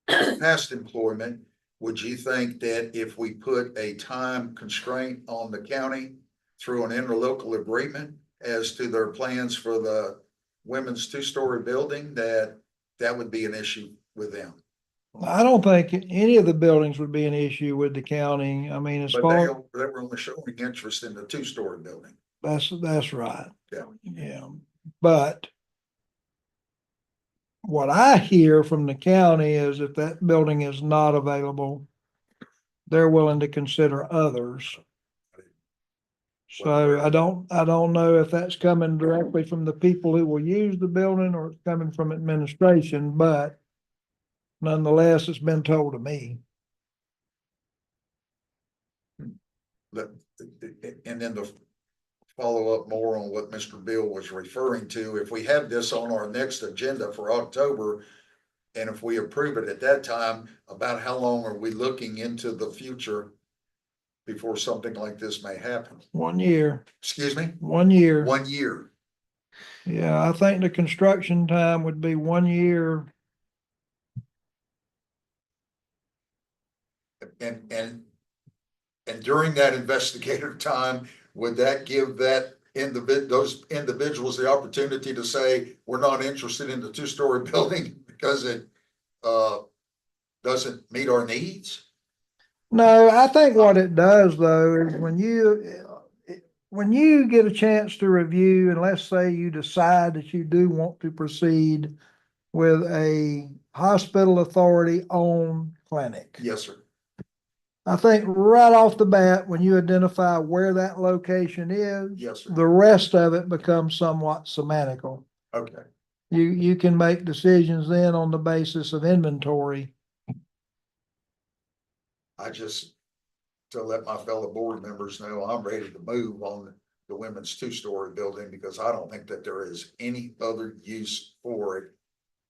past employment, would you think that if we put a time constraint on the county through an interlocal agreement as to their plans for the women's two-story building, that that would be an issue with them? I don't think any of the buildings would be an issue with the county. I mean, as But far, they were only showing interest in the two-story building. that's right. Yeah. Yeah, but what I hear from the county is if that building is not available, they're willing to consider others. So I don't know if that's coming directly from the people who will use the building or it's coming from administration, but nonetheless, it's been told to me. That, and then to follow up more on what Mr. Bill was referring to, if we have this on our next agenda for October, and if we approve it at that time, about how long are we looking into the future before something like this may happen? 1 year, Excuse me? 1 year. 1 year. Yeah, I think the construction time would be 1 year. And during that investigative time, would that give those individuals the opportunity to say, we're not interested in the two-story building because it doesn't meet our needs? No, I think what it does though is when you get a chance to review and let's say you decide that you do want to proceed with a hospital authority owned clinic. Yes, sir. I think right off the bat, when you identify where that location is, Yes, sir. the rest of it becomes somewhat semantical. Okay. You can make decisions then on the basis of inventory. I just, to let my fellow board members know, I'm ready to move on the women's two-story building because I don't think that there is any other use for it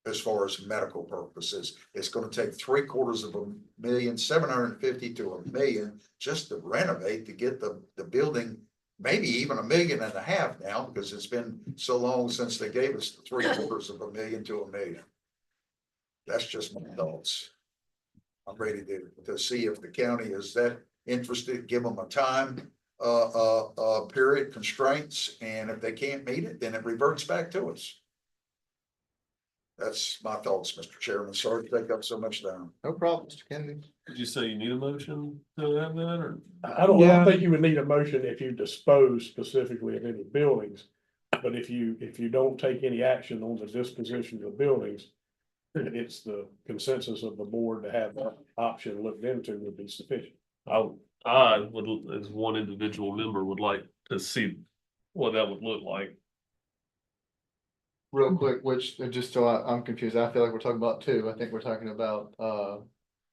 as far as medical purposes. It's gonna take $750,000 to $1 million just to renovate, to get the building, maybe even $1.5 million now, because it's been so long since they gave us the $750,000 to $1 million. That's just my thoughts. I'm ready to see if the county is that interested, give them a time, period constraints, and if they can't meet it, then it reverts back to us. That's my thoughts, Mr. Chairman. Sorry to take up so much time. No problem, Mr. Kennedy. Did you say you need a motion to have that, or? I don't Yeah. think you would need a motion if you dispose specifically of any buildings. But if you don't take any action on the disposition of buildings, it's the consensus of the board to have that option looked into would be sufficient. I would, as one individual member, would like to see what that would look like. Real quick, which, just so I'm confused, I feel like we're talking about two. I think we're talking about,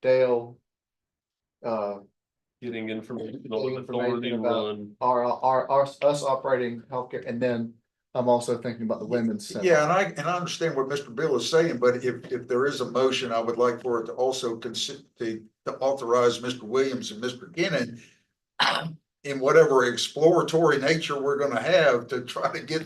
Dale. Getting information Getting on authority information about- run. Us operating healthcare, and then I'm also thinking about the women's center. Yeah, and I understand what Mr. Bill is saying, but if there is a motion, I would like for it to also consider to authorize Mr. Williams and Mr. Kinnon in whatever exploratory nature we're gonna have to try to get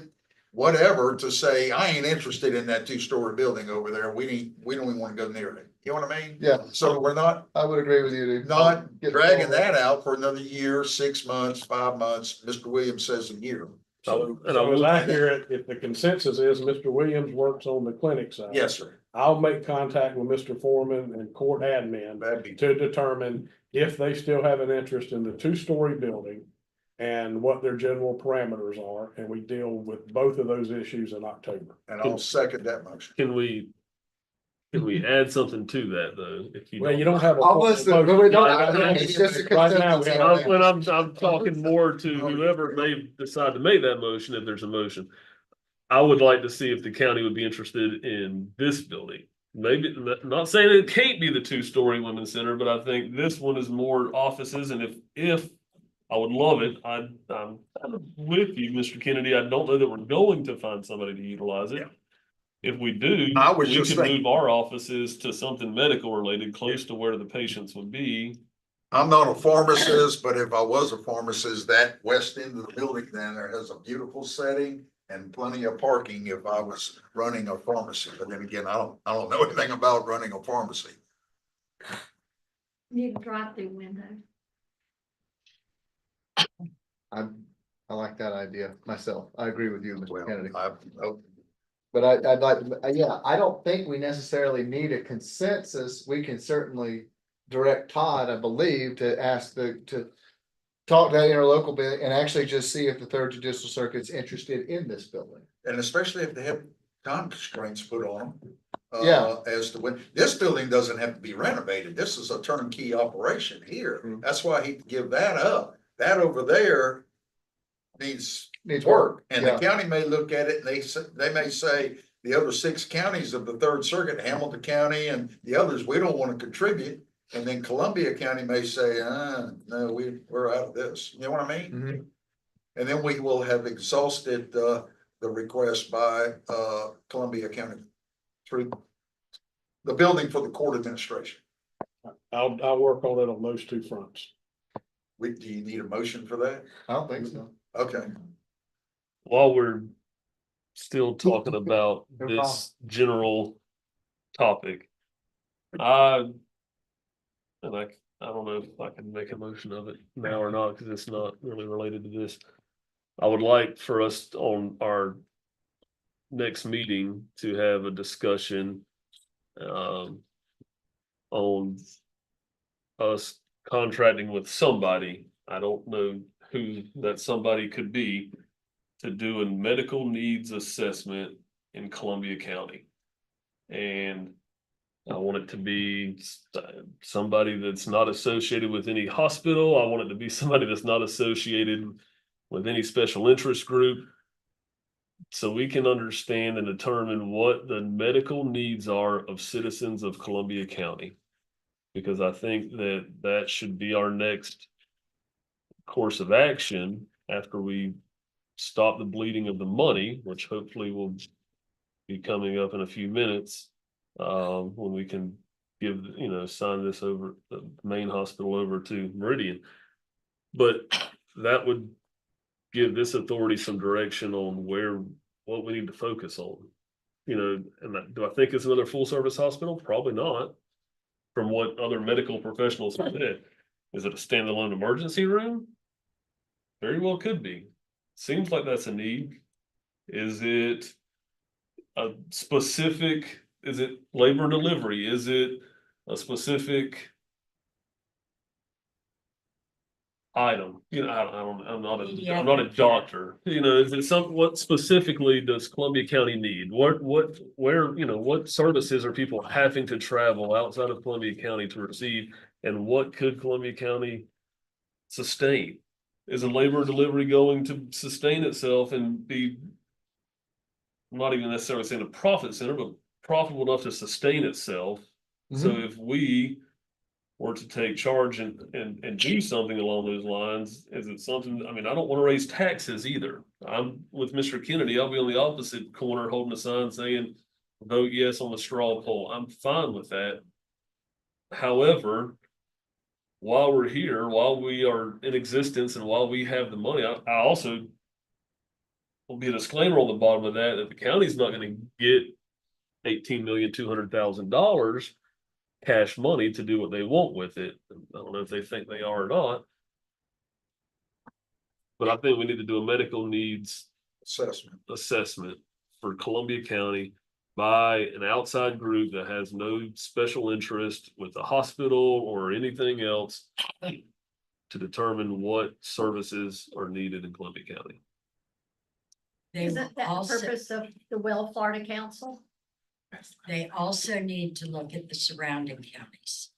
whatever to say, I ain't interested in that two-story building over there. We don't even wanna go near it. You know what I mean? Yeah. So we're not I would agree with you, dude. not Get- dragging that out for another year, 6 months, 5 months. Mr. Williams says a year. So, And I so as will- I hear it, if the consensus is Mr. Williams works on the clinic side. Yes, sir. I'll make contact with Mr. Foreman and court admin That'd be, to determine if they still have an interest in the two-story building and what their general parameters are, and we deal with both of those issues in October. and I'll second that motion. Can we add something to that though? If you Well, you don't have a. Almost, formal but we motion. don't, it's just a Right now, we consensus. have- When I'm talking more to whoever may decide to make that motion, if there's a motion. I would like to see if the county would be interested in this building. maybe, not saying it can't be the two-story women's center, but I think this one is more offices, and if I would love it, I'm kind of with you, Mr. Kennedy, I don't know that we're going to find somebody to utilize it. Yeah. If we do, I was we just could move thinking- our offices to something medical related, close to where the patients would be. I'm not a pharmacist, but if I was a pharmacist, that west end of the building then there has a beautiful setting and plenty of parking if I was running a pharmacy. But then again, I don't know anything about running a pharmacy. Need a drive-through window. I like that idea myself. I agree with you, Well, Mr. Kennedy. I- But I'd like, yeah, I don't think we necessarily need a consensus. We can certainly direct Todd, I believe, to ask to talk to that interlocal bit and actually just see if the Third Judicial Circuit's interested in this building. And especially if they have time constraints put on them. Yeah. As to when, this building doesn't have to be renovated. This is a turnkey operation here. Mm. That's why he'd give that up. That over there needs Needs work. And the yeah. county may look at it and they may say, the other 6 counties of the Third Circuit, Hamilton County and the others, we don't want to contribute. And then Columbia County may say, no, we're out of this. You know what I mean? Mhm. And then we will have exhausted, the request by, Columbia County through the building for the court administration. I'll work on it on those two fronts. Do you need a motion for that? I don't think so. Okay. While we're still talking about No this general topic, and I don't know if I can make a motion of it now or not, because it's not really related to this. I would like for us on our next meeting to have a discussion on us contracting with somebody. I don't know who that somebody could be, to do a medical needs assessment in Columbia County. And I want it to be somebody that's not associated with any hospital. I want it to be somebody that's not associated with any special interest group. So we can understand and determine what the medical needs are of citizens of Columbia County. Because I think that that should be our next course of action after we stop the bleeding of the money, which hopefully will be coming up in a few minutes. When we can give, sign this over, the main hospital over to Meridian. But that would give this authority some direction on what we need to focus on. And do I think it's another full service hospital? Probably not. From what other medical professionals have said. Is it a standalone emergency room? Very well could be. Seems like that's a need. Is it a specific, is it labor and delivery? Is it a specific item? I'm not a doctor. Is it what specifically does Columbia County need? What services are people having to travel outside of Columbia County to receive? And what could Columbia County sustain? Is a labor and delivery going to sustain itself and be, I'm not even necessarily saying a profit center, but profitable enough to sustain itself? So if we were to take charge and do something along those lines, is it something, I don't want to raise taxes either. I'm with Mr. Kennedy, I'll be on the opposite corner holding a sign saying, vote yes on the straw poll. I'm fine with that. However, while we're here, while we are in existence and while we have the money, I also will be a disclaimer on the bottom of that the county's not going to get $18,200,000 cash money to do what they want with it. I don't know if they think they are or not. But I think we need to do a medical needs assessment for Columbia County by an outside group that has no special interest with the hospital or anything else to determine what services are needed in Columbia County. Isn't that the also, purpose of the Well Florida Council? they also need to look at the surrounding counties.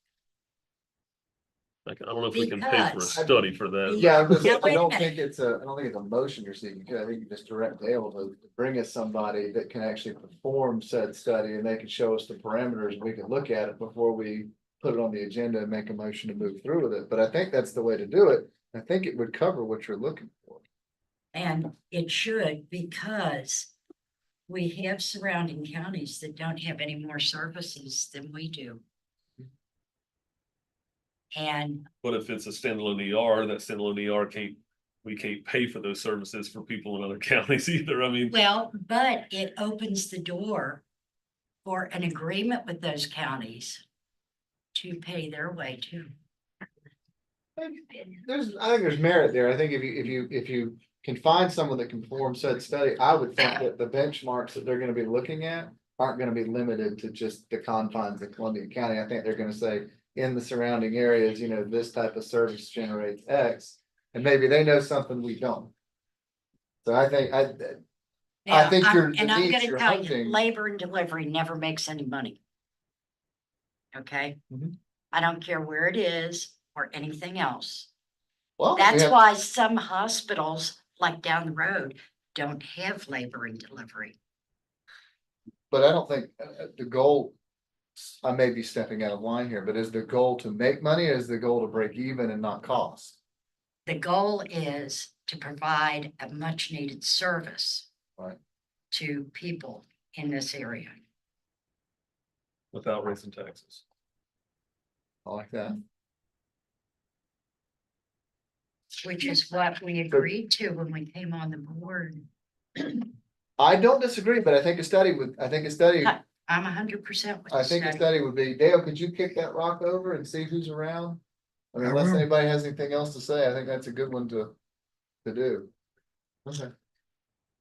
Like, I don't know if we can pay for a Because- study for that. Yeah, I Now, wait a don't minute. think it's a, I don't think it's a motion you're seeking. I think you just direct Dale to bring us somebody that can actually perform said study and they can show us the parameters and we can look at it before we put it on the agenda and make a motion to move through with it. But I think that's the way to do it. I think it would cover what you're looking for. And it should, because we have surrounding counties that don't have any more services than we do. And But if it's a standalone ER, that standalone ER we can't pay for those services for people in other counties either. I mean, well, but it opens the door for an agreement with those counties to pay their way too. I think there's merit there. I think if you can find someone that can perform said study, I would think that the benchmarks that they're gonna be looking at aren't gonna be limited to just the confines of Columbia County. I think they're gonna say in the surrounding areas, you know, this type of service generates X, and maybe they know something we don't. So I think I Now, think I'm- you're- the And I'm needs gonna you're tell you, hunting- labor and delivery never makes any money. Okay? Mhm. I don't care where it is or anything else. well, we That's have- why some hospitals, like down the road, don't have labor and delivery. But I don't think the goal, I may be stepping out of line here, but is the goal to make money or is the goal to break even and not cost? The goal is to provide a much needed service. Right. To people in this area. without raising taxes. I like that. Which is what we agreed to when we came on the board. I don't disagree, but I think a study would, I think a study, I'm 100% with I the think a study. study would be, Dale, could you kick that rock over and see who's around? I mean, I unless will. anybody has anything else to say, I think that's a good one to do. Okay.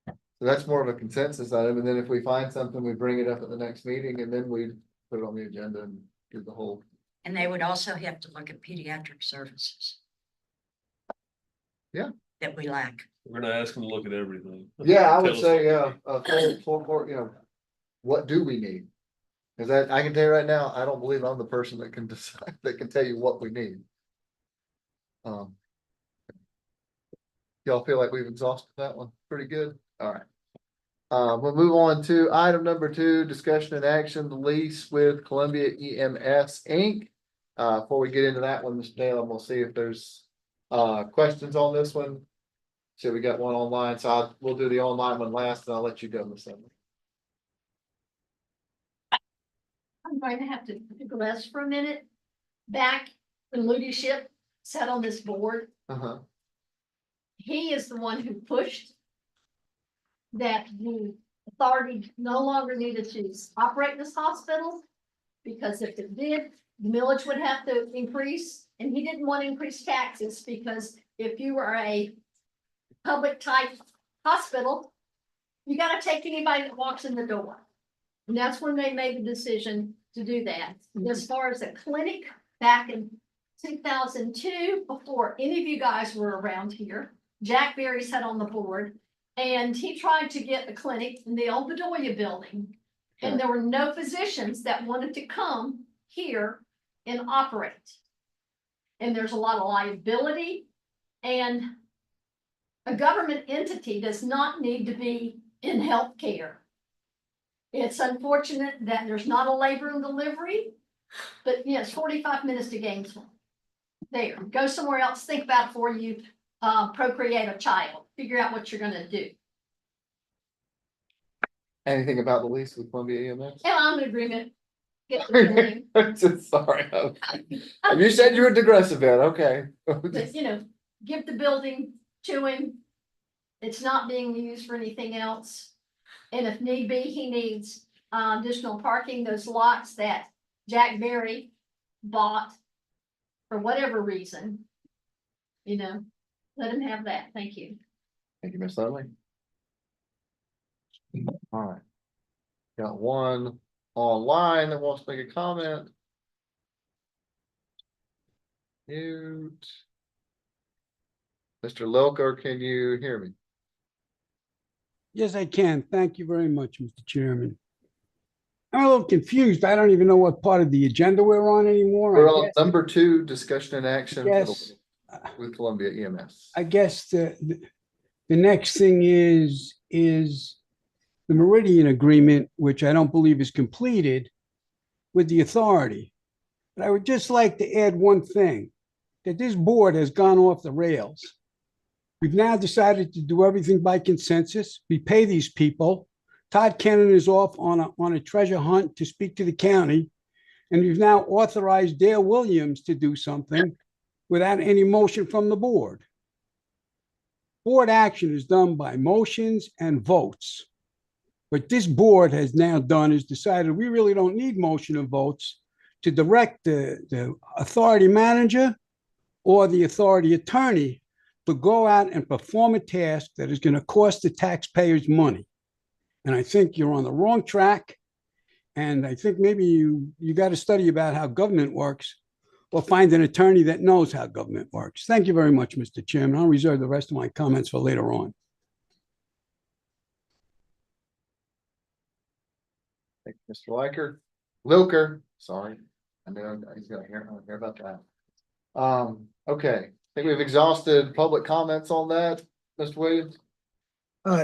So that's more of a consensus item, and then if we find something, we bring it up at the next meeting, and then we put it on the agenda and do the whole. And they would also have to look at pediatric services. Yeah. That we lack. We're gonna ask them to look at everything. Yeah, I Tell would us say, what we need. you know, what do we need? Cause I can tell you right now, I don't believe I'm the person that can decide, that can tell you what we need. Y'all feel like we've exhausted that one pretty good? All right. We'll move on to item number 2, discussion and action, the lease with Columbia EMS Inc. Before we get into that one, Mr. Dale, we'll see if there's questions on this one. So we got one online, so we'll do the online one last, and I'll let you go, Ms. Emily. I'm going to have to digress for a minute. Back when Ludi Ship sat on this board, Uh-huh. he is the one who pushed that the authority no longer needed to operate this hospital. Because if it did, the millage would have to increase, and he didn't want to increase taxes, because if you were a public type hospital, you gotta take anybody that walks in the door. And that's when they made the decision to do that. As far as a clinic, back in 2002, before any of you guys were around here, Jack Berry sat on the board, and he tried to get a clinic in the old Bedoya building. And there were no physicians that wanted to come here and operate. And there's a lot of liability, and a government entity does not need to be in healthcare. It's unfortunate that there's not a labor and delivery, but yes, 45 minutes to Gainesville. There, go somewhere else, think about it before you procreate a child, figure out what you're gonna do. Anything about the lease with Columbia EMS? And I'm in agreement. Get the building, I'm just sorry. You said you were digressive, man, okay. but you know, give the building to him. It's not being used for anything else. And if need be, he needs additional parking, those lots that Jack Berry bought for whatever reason. You know, let him have that. Thank you. Thank you, Ms. Ludley. All right. Got one online that wants to make a comment. Mute. Mr. Lilker, can you hear me? Yes, I can. Thank you very much, Mr. Chairman. I'm a little confused. I don't even know what part of the agenda we're on anymore. We're I on guess, number 2, discussion and action for guess, with Columbia E EMS. I guess the next thing is the Meridian agreement, which I don't believe is completed with the authority. But I would just like to add one thing, that this board has gone off the rails. We've now decided to do everything by consensus. We pay these people. Todd Kennan is off on a treasure hunt to speak to the county. And we've now authorized Dale Williams to do something without any motion from the board. Board action is done by motions and votes. What this board has now done is decided we really don't need motion and votes to direct the authority manager or the authority attorney to go out and perform a task that is going to cost the taxpayers money. And I think you're on the wrong track. And I think maybe you got to study about how government works or find an attorney that knows how government works. Thank you very much, Mr. Chairman. I'll reserve the rest of my comments for later on. Thank you, Mr. Lilker, sorry. I mean, he's gonna hear about that. Okay, I think we've exhausted public comments on that, Mr. Williams.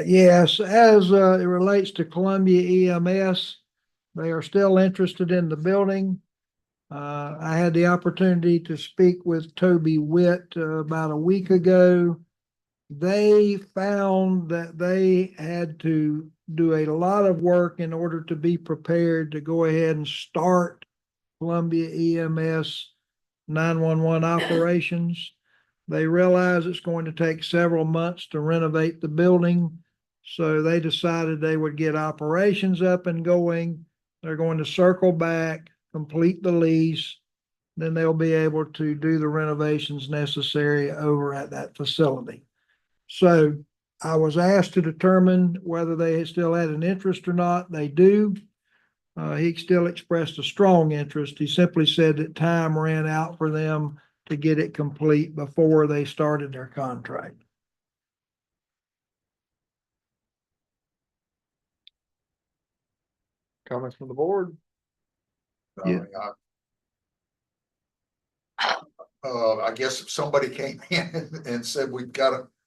Yes, as it relates to Columbia EMS, they are still interested in the building. I had the opportunity to speak with Toby Witt about a week ago. They found that they had to do a lot of work in order to be prepared to go ahead and start Columbia EMS 911 operations. They realize it's going to take several months to renovate the building. So they decided they would get operations up and going. They're going to circle back, complete the lease. Then they'll be able to do the renovations necessary over at that facility. So I was asked to determine whether they still had an interest or not. They do. He still expressed a strong interest. He simply said that time ran out for them to get it complete before they started their contract. Comments from the board? Yeah. I guess if somebody came in and said, we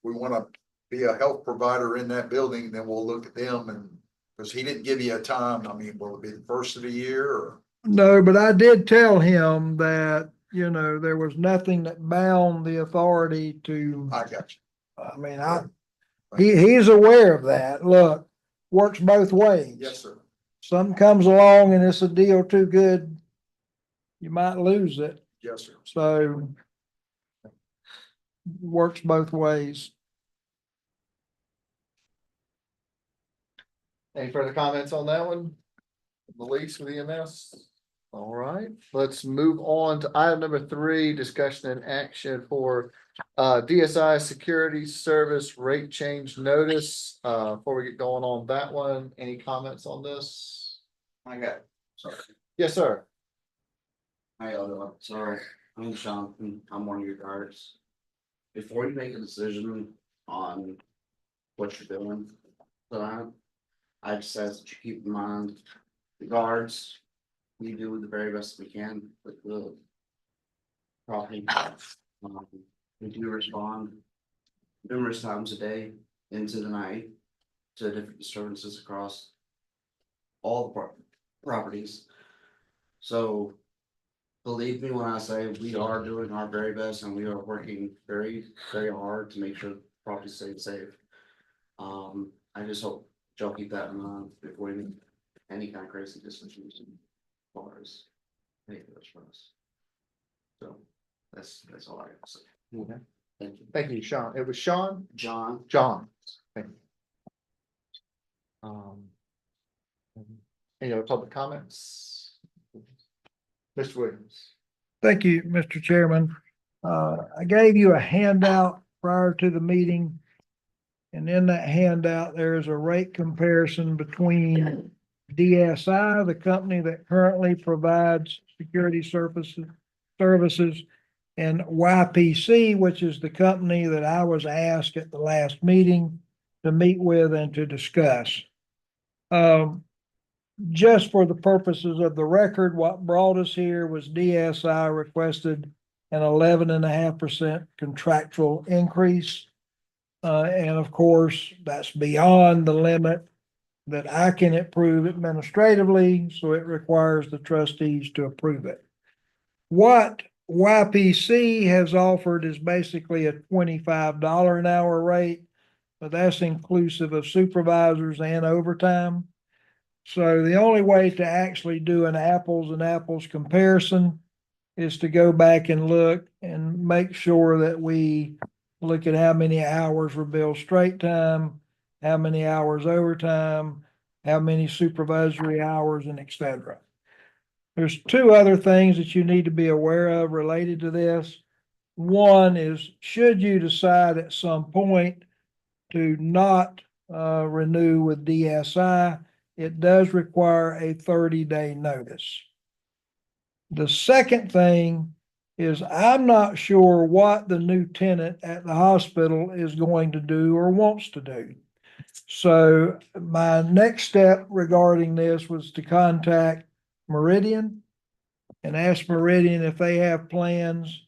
want to be a health provider in that building, then we'll look at them and, because he didn't give you a time. I mean, will it be the first of the year or? No, but I did tell him that, there was nothing that bound the authority to, I got I mean, he's aware of that. Look, works both ways. you. Yes, sir. Something comes along and it's a deal too good, you might lose it. Yes, sir. So works both ways. Any further comments on that one? The lease with EMS? All right, let's move on to item number 3, discussion and action for DSI Security Service rate change notice. Before we get going on that one, any comments on this? I got, sorry. Yes, sir. Hi, y'all. Sorry, I'm Jonathan. I'm one of your guards. Before you make a decision on what you're doing tonight, I just ask that you keep in mind the guards. We do the very best we can with the property. We do respond numerous times a day into the night to different disturbances across all the properties. So believe me when I say we are doing our very best and we are working very, very hard to make sure the property stays safe. I just hope y'all keep that in mind before you make any kind of crazy decisions as far as anything that's for us. So that's all I have to say. Okay. Thank you. Thank you, Sean. It was Sean? John. Thank you. Any other public comments? Mr. Williams. Thank you, Mr. Chairman. I gave you a handout prior to the meeting. And in that handout, there is a rate comparison between DSI, the company that currently provides security services, and YPC, which is the company that I was asked at the last meeting to meet with and to discuss. just for the purposes of the record, what brought us here was DSI requested an 11.5% contractual increase. And of course, that's beyond the limit that I can approve administratively, so it requires the trustees to approve it. What YPC has offered is basically a $25 an hour rate, but that's inclusive of supervisors and overtime. So the only way to actually do an apples and apples comparison is to go back and look and make sure that we look at how many hours were billed straight time, how many hours overtime, how many supervisory hours, and et cetera. There's two other things that you need to be aware of related to this. One is, should you decide at some point to not renew with DSI, it does require a 30-day notice. The second thing is, I'm not sure what the new tenant at the hospital is going to do or wants to do. So my next step regarding this was to contact Meridian and ask Meridian if they have plans.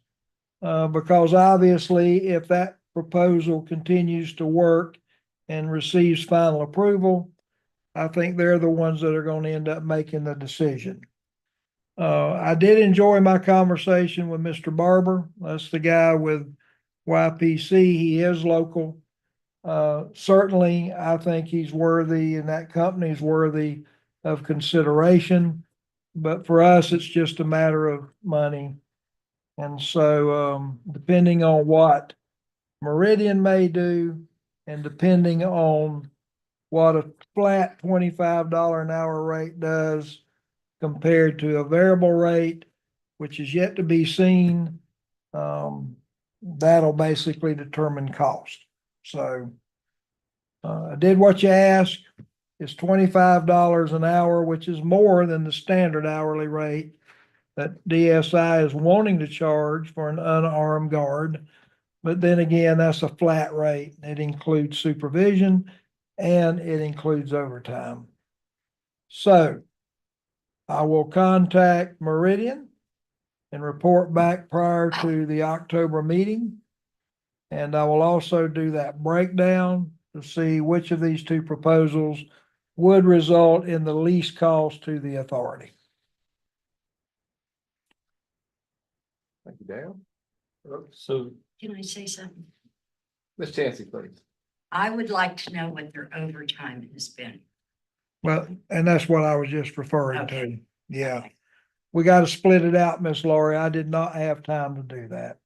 Because obviously, if that proposal continues to work and receives final approval, I think they're the ones that are going to end up making the decision. I did enjoy my conversation with Mr. Barber. That's the guy with YPC. He is local. Certainly, I think he's worthy and that company's worthy of consideration. But for us, it's just a matter of money. And so, depending on what Meridian may do and depending on what a flat $25 an hour rate does compared to a variable rate, which is yet to be seen, that'll basically determine cost. So I did what you asked. It's $25 an hour, which is more than the standard hourly rate that DSI is wanting to charge for an unarmed guard. But then again, that's a flat rate. It includes supervision and it includes overtime. So I will contact Meridian and report back prior to the October meeting. And I will also do that breakdown to see which of these two proposals would result in the least cost to the authority. Thank you, Dale. So Can I say something? Ms. Chancey, please. I would like to know what their overtime has been. Well, and that's what I was just referring to. Okay. Yeah. Okay. We got to split it out, Miss Laurie. I did not have time to do that.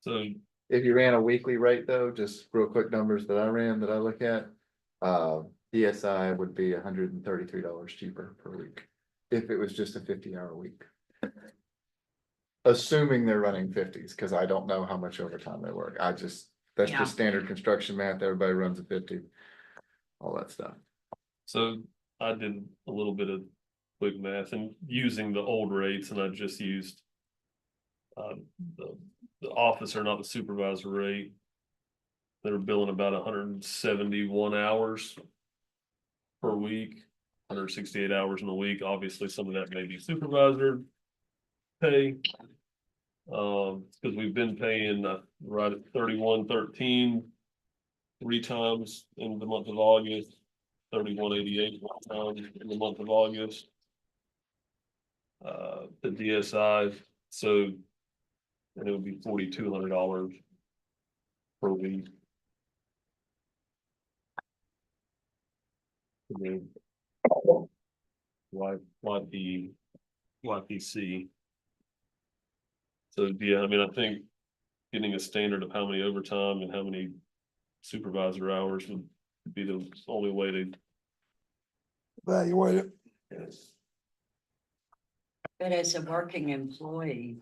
So If you ran a weekly rate though, just real quick numbers that I ran that I look at, DSI would be $133 cheaper per week. If it was just a 50-hour week. Assuming they're running 50s, because I don't know how much overtime they work. That's Yeah. just standard construction math. Everybody runs a 50. All that stuff. So I did a little bit of quick math and using the old rates, and I just used the officer, not the supervisor rate. They were billing about 171 hours per week, 168 hours in a week. Obviously, some of that may be supervisor pay. Because we've been paying right at 31.13 3 times in the month of August, 31.88 1 time in the month of August. The DSI, so and it would be $4,200 per week. YPC. So, yeah, I mean, I think getting a standard of how many overtime and how many supervisor hours would be the only way to. Evaluate it. Yes. But as a working employee,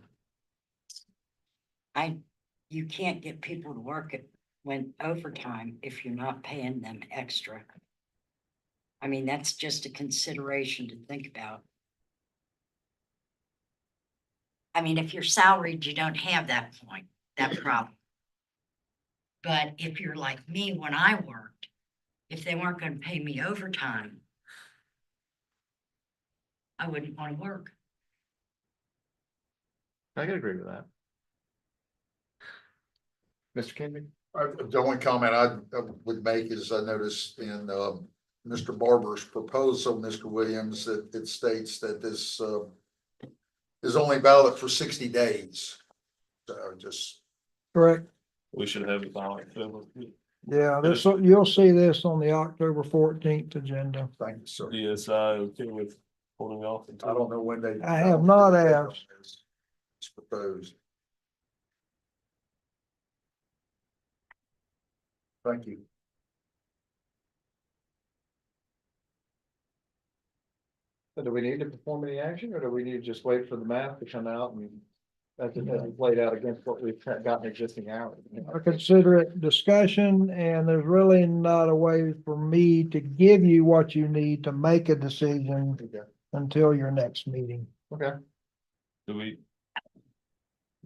you can't get people to work it when overtime if you're not paying them extra. I mean, that's just a consideration to think about. I mean, if you're salaried, you don't have that point, that problem. But if you're like me, when I worked, if they weren't going to pay me overtime, I wouldn't want to work. I can agree with that. Mr. Kennedy? The only comment I would make is I noticed in, Mr. Barber's proposal, Mr. Williams, that it states that this, is only valid for 60 days. So just, Correct. We should have it by October. Yeah, this, you'll see this on the October 14th agenda. thank you, sir. DSI, okay with holding off until. I don't know when they. I have not asked. It's proposed. Thank you. So do we need to perform any action, or do we need to just wait for the math to come out and that's played out against what we've got in existing hours? I consider it discussion, and there's really not a way for me to give you what you need to make a decision Okay. until your next meeting. Okay. Do we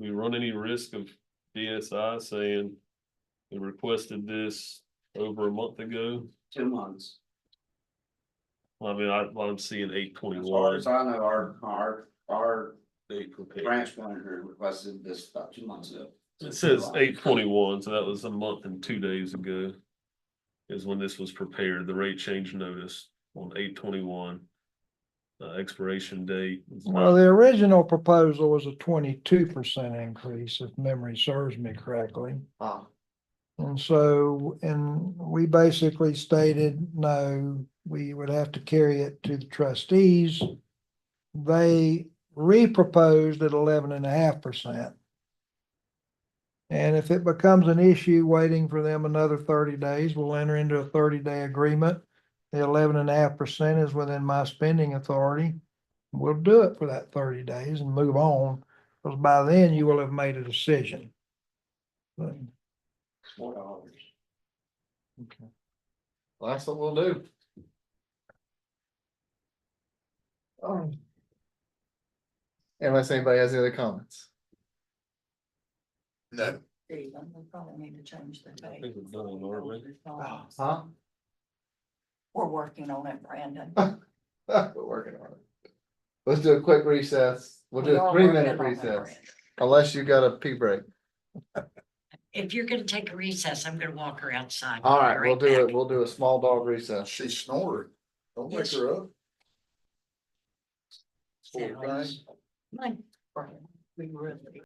run any risk of DSI saying we requested this over a month ago? 2 months. I mean, I'm seeing 8/21. As far as I know, our Date prepared. branch manager requested this about 2 months ago. It says 8/21, so that was a month and 2 days ago. Is when this was prepared, the rate change notice on 8/21. Expiration date. is Well, not- the original proposal was a 22% increase, if memory serves me correctly. Ah, And so, and we basically stated, no, we would have to carry it to the trustees. They re-proposed at 11.5%. And if it becomes an issue waiting for them another 30 days, we'll enter into a 30-day agreement. The 11.5% is within my spending authority. We'll do it for that 30 days and move on, because by then you will have made a decision. But $4. okay. Well, that's what we'll do. Unless anybody has any other comments. No, We probably need to change the I think we're done, aren't we? Huh? We're working on it, Brandon. We're working on it. Let's do a quick recess. We'll do We a are 3-minute working on it, recess, Brandon. unless you got a pee break. If you're gonna take a recess, I'm gonna walk her outside. All right, Be we'll do back. it. We'll do a small dog recess. she snored. Don't wake Yes. her up. Poor thing. My, Brandon, we really.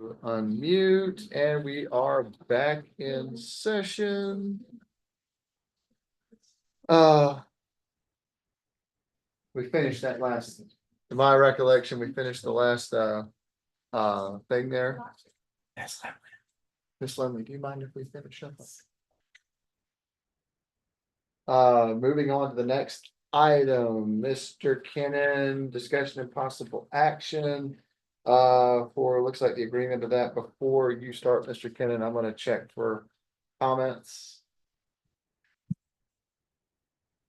Unmute, and we are back in session. We finished that last, to my recollection, we finished the last thing there. Miss Lemley, do you mind if we finish up? Moving on to the next item, Mr. Kennan, discussion and possible action. For, looks like the agreement of that. Before you start, Mr. Kennan, I'm gonna check for comments.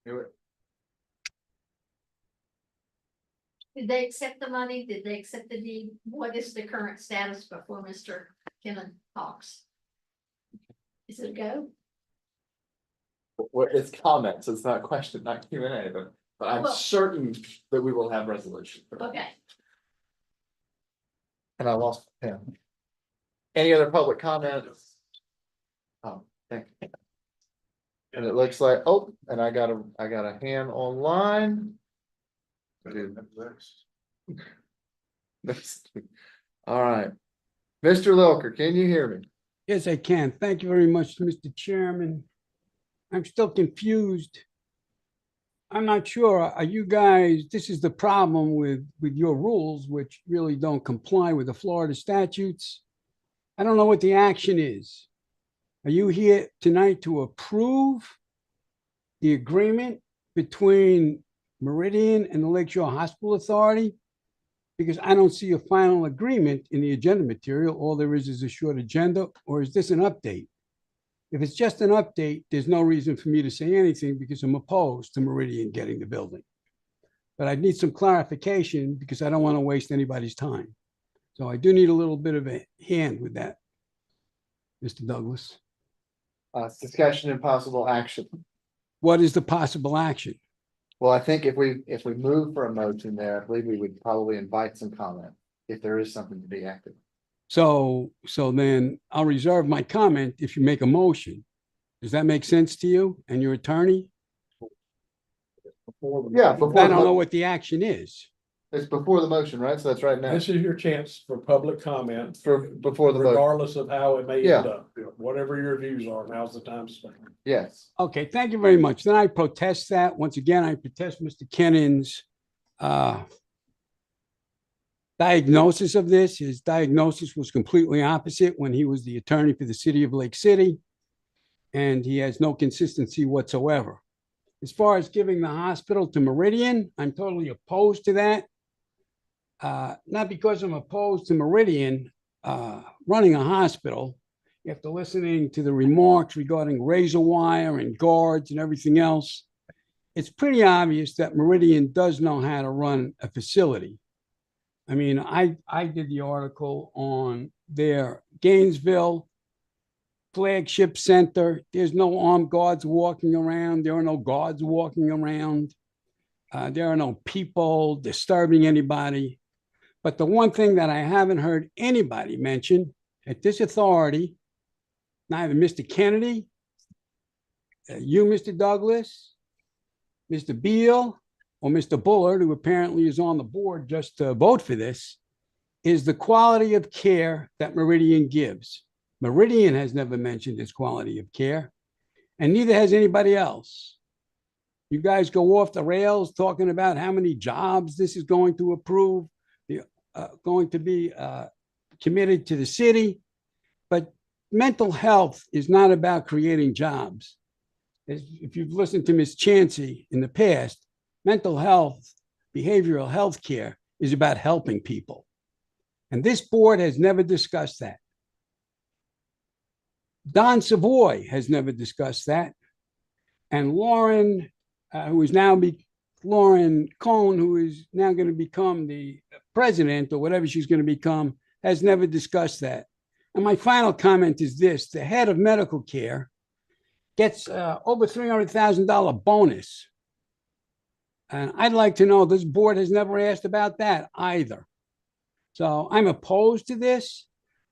Do it. Did they accept the money? Did they accept the deed? What is the current status before Mr. Kennan talks? Is it a go? Well, it's comments, it's not a question, not Q and A, but I'm Well- certain that we will have resolution. for that. Okay. And I lost him. Any other public comments? Oh, thank you. And it looks like, oh, and I got a hand online. All right. Mr. Lilker, can you hear me? Yes, I can. Thank you very much, Mr. Chairman. I'm still confused. I'm not sure. Are you guys, this is the problem with your rules, which really don't comply with the Florida statutes. I don't know what the action is. Are you here tonight to approve the agreement between Meridian and the Lakeshore Hospital Authority? Because I don't see a final agreement in the agenda material. All there is a short agenda, or is this an update? If it's just an update, there's no reason for me to say anything because I'm opposed to Meridian getting the building. But I need some clarification because I don't want to waste anybody's time. So I do need a little bit of a hand with that, Mr. Douglas. Discussion and possible action. What is the possible action? Well, I think if we move for a motion there, I believe we would probably invite some comment if there is something to be acted. So then I'll reserve my comment if you make a motion. Does that make sense to you and your attorney? Yeah, I don't know what the action is. It's before the motion, right? So that's right now. This is your chance for public comment, Before the vote. regardless of how it may Yeah. end up. Whatever your views are, now's the time to speak. Yes. Okay, thank you very much. Then I protest that. Once again, I protest Mr. Kennan's diagnosis of this. His diagnosis was completely opposite when he was the attorney for the city of Lake City, and he has no consistency whatsoever. As far as giving the hospital to Meridian, I'm totally opposed to that. Not because I'm opposed to Meridian running a hospital. After listening to the remarks regarding razor wire and guards and everything else, it's pretty obvious that Meridian does know how to run a facility. I mean, I did the article on their Gainesville flagship center. There's no armed guards walking around. There are no guards walking around. There are no people disturbing anybody. But the one thing that I haven't heard anybody mention at this authority, neither Mr. Kennedy, you, Mr. Douglas, Mr. Beal, or Mr. Bullard, who apparently is on the board just to vote for this, is the quality of care that Meridian gives. Meridian has never mentioned its quality of care, and neither has anybody else. You guys go off the rails talking about how many jobs this is going to approve, going to be committed to the city, but mental health is not about creating jobs. If you've listened to Ms. Chansey in the past, mental health, behavioral health care is about helping people. And this board has never discussed that. Don Savoy has never discussed that. And Lauren, Lauren Cohn, who is now going to become the president or whatever she's going to become, has never discussed that. And my final comment is this: the head of medical care gets over $300,000 bonus. And I'd like to know, this board has never asked about that either. So I'm opposed to this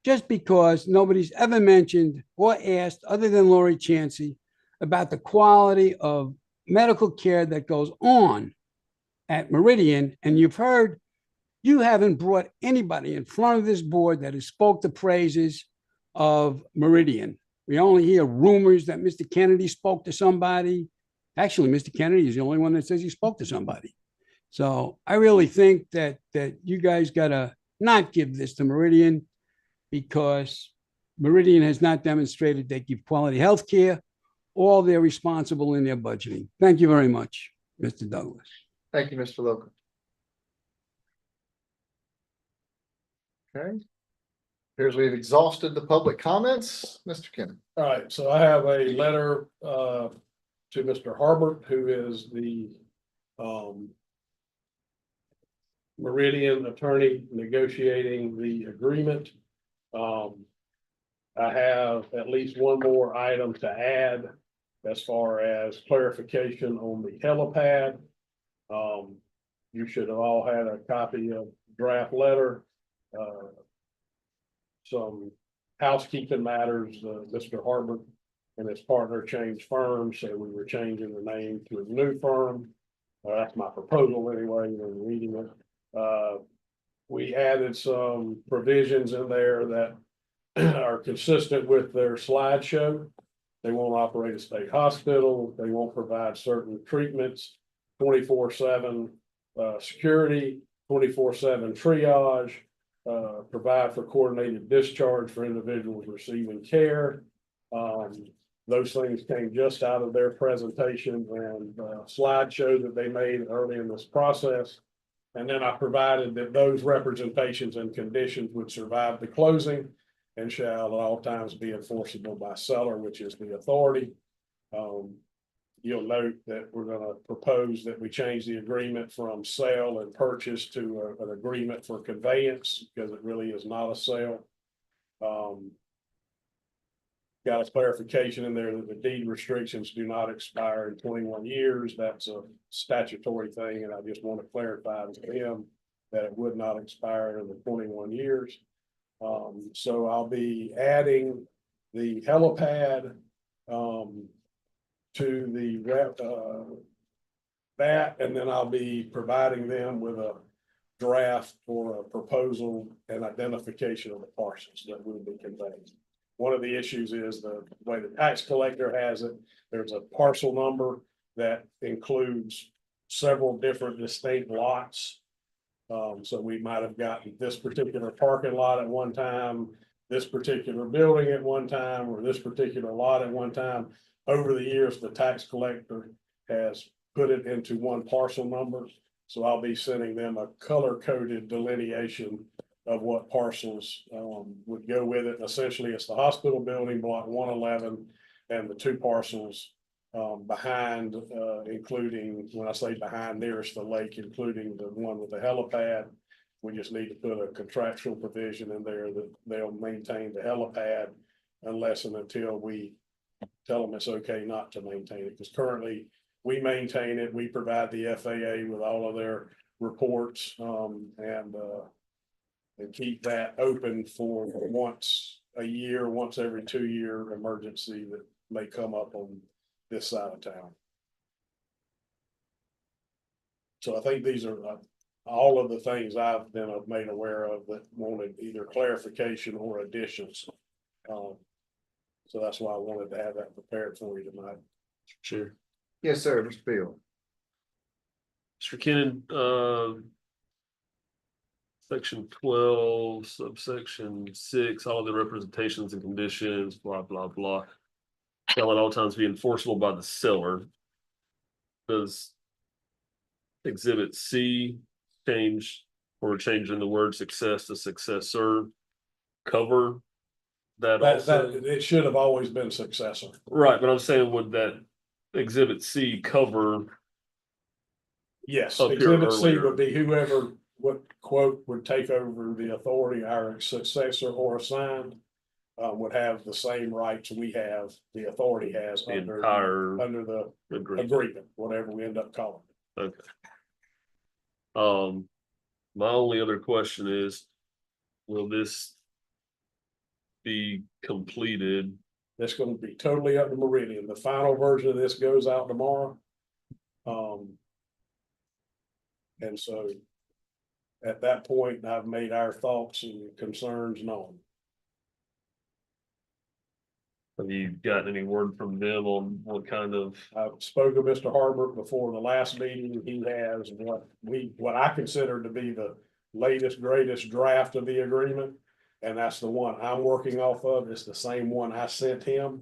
just because nobody's ever mentioned or asked, other than Lori Chansey, about the quality of medical care that goes on at Meridian. And you've heard You haven't brought anybody in front of this board that has spoke the praises of Meridian. We only hear rumors that Mr. Kennedy spoke to somebody. Actually, Mr. Kennedy is the only one that says he spoke to somebody. So I really think that you guys gotta not give this to Meridian, because Meridian has not demonstrated they give quality health care, or they're responsible in their budgeting. Thank you very much, Mr. Douglas. Thank you, Mr. Logan. Okay. Appears we've exhausted the public comments. Mr. Kenny. All right, so I have a letter to Mr. Harbert, who is the Meridian attorney negotiating the agreement. I have at least one more item to add as far as clarification on the helipad. You should have all had a copy of draft letter. Some housekeeping matters, Mr. Harbert and his partner changed firms, so we were changing the name to a new firm. That's my proposal anyway, in reading it. We added some provisions in there that are consistent with their slideshow. They won't operate a state hospital. They won't provide certain treatments, 24/7 security, 24/7 triage, provide for coordinated discharge for individuals receiving care. Those things came just out of their presentation and slideshow that they made early in this process. And then I provided that those representations and conditions would survive the closing and shall at all times be enforceable by seller, which is the authority. You'll note that we're gonna propose that we change the agreement from sale and purchase to an agreement for conveyance, because it really is not a sale. Got a clarification in there that the deed restrictions do not expire in 21 years. That's a statutory thing, and I just want to clarify to them that it would not expire in the 21 years. So I'll be adding the helipad to the that, and then I'll be providing them with a draft or a proposal and identification of the parcels that will be conveyed. One of the issues is the way the tax collector has it. There's a parcel number that includes several different distinct lots. So we might have gotten this particular parking lot at one time, this particular building at one time, or this particular lot at one time. Over the years, the tax collector has put it into one parcel number. So I'll be sending them a color-coded delineation of what parcels would go with it. And essentially, it's the hospital building, block 111, and the two parcels behind, including, when I say behind, nearest the lake, including the one with the helipad. We just need to put a contractual provision in there that they'll maintain the helipad unless and until we tell them it's okay not to maintain it. Because currently we maintain it, we provide the FAA with all of their reports, and keep that open for once a year, once every 2 year emergency that may come up on this side of town. So I think these are all of the things I've been made aware of that wanted either clarification or additions. So that's why I wanted to have that prepared for you tonight. Sure. Yes, sir, Mr. Field. Mr. Kennan, section 12, subsection 6, all of the representations and conditions, blah, blah, blah. Shall at all times be enforceable by the seller. Does exhibit C change or change in the word success to successor cover that also? That it should have always been successor. Right, but I'm saying, would that exhibit C cover? Yes, Up here exhibit C earlier. would be whoever would quote would take over the authority, our successor or assigned, would have the same rights we have, the authority has The under entire the agreement. agreement, whatever we end up calling it. Okay. My only other question is, will this be completed? That's going to be totally up to Meridian. The final version of this goes out tomorrow. And so at that point, I've made our thoughts and concerns known. Have you gotten any word from them on what kind of, I spoke to Mr. Harbert before the last meeting. He has what I consider to be the latest, greatest draft of the agreement. And that's the one I'm working off of. It's the same one I sent him.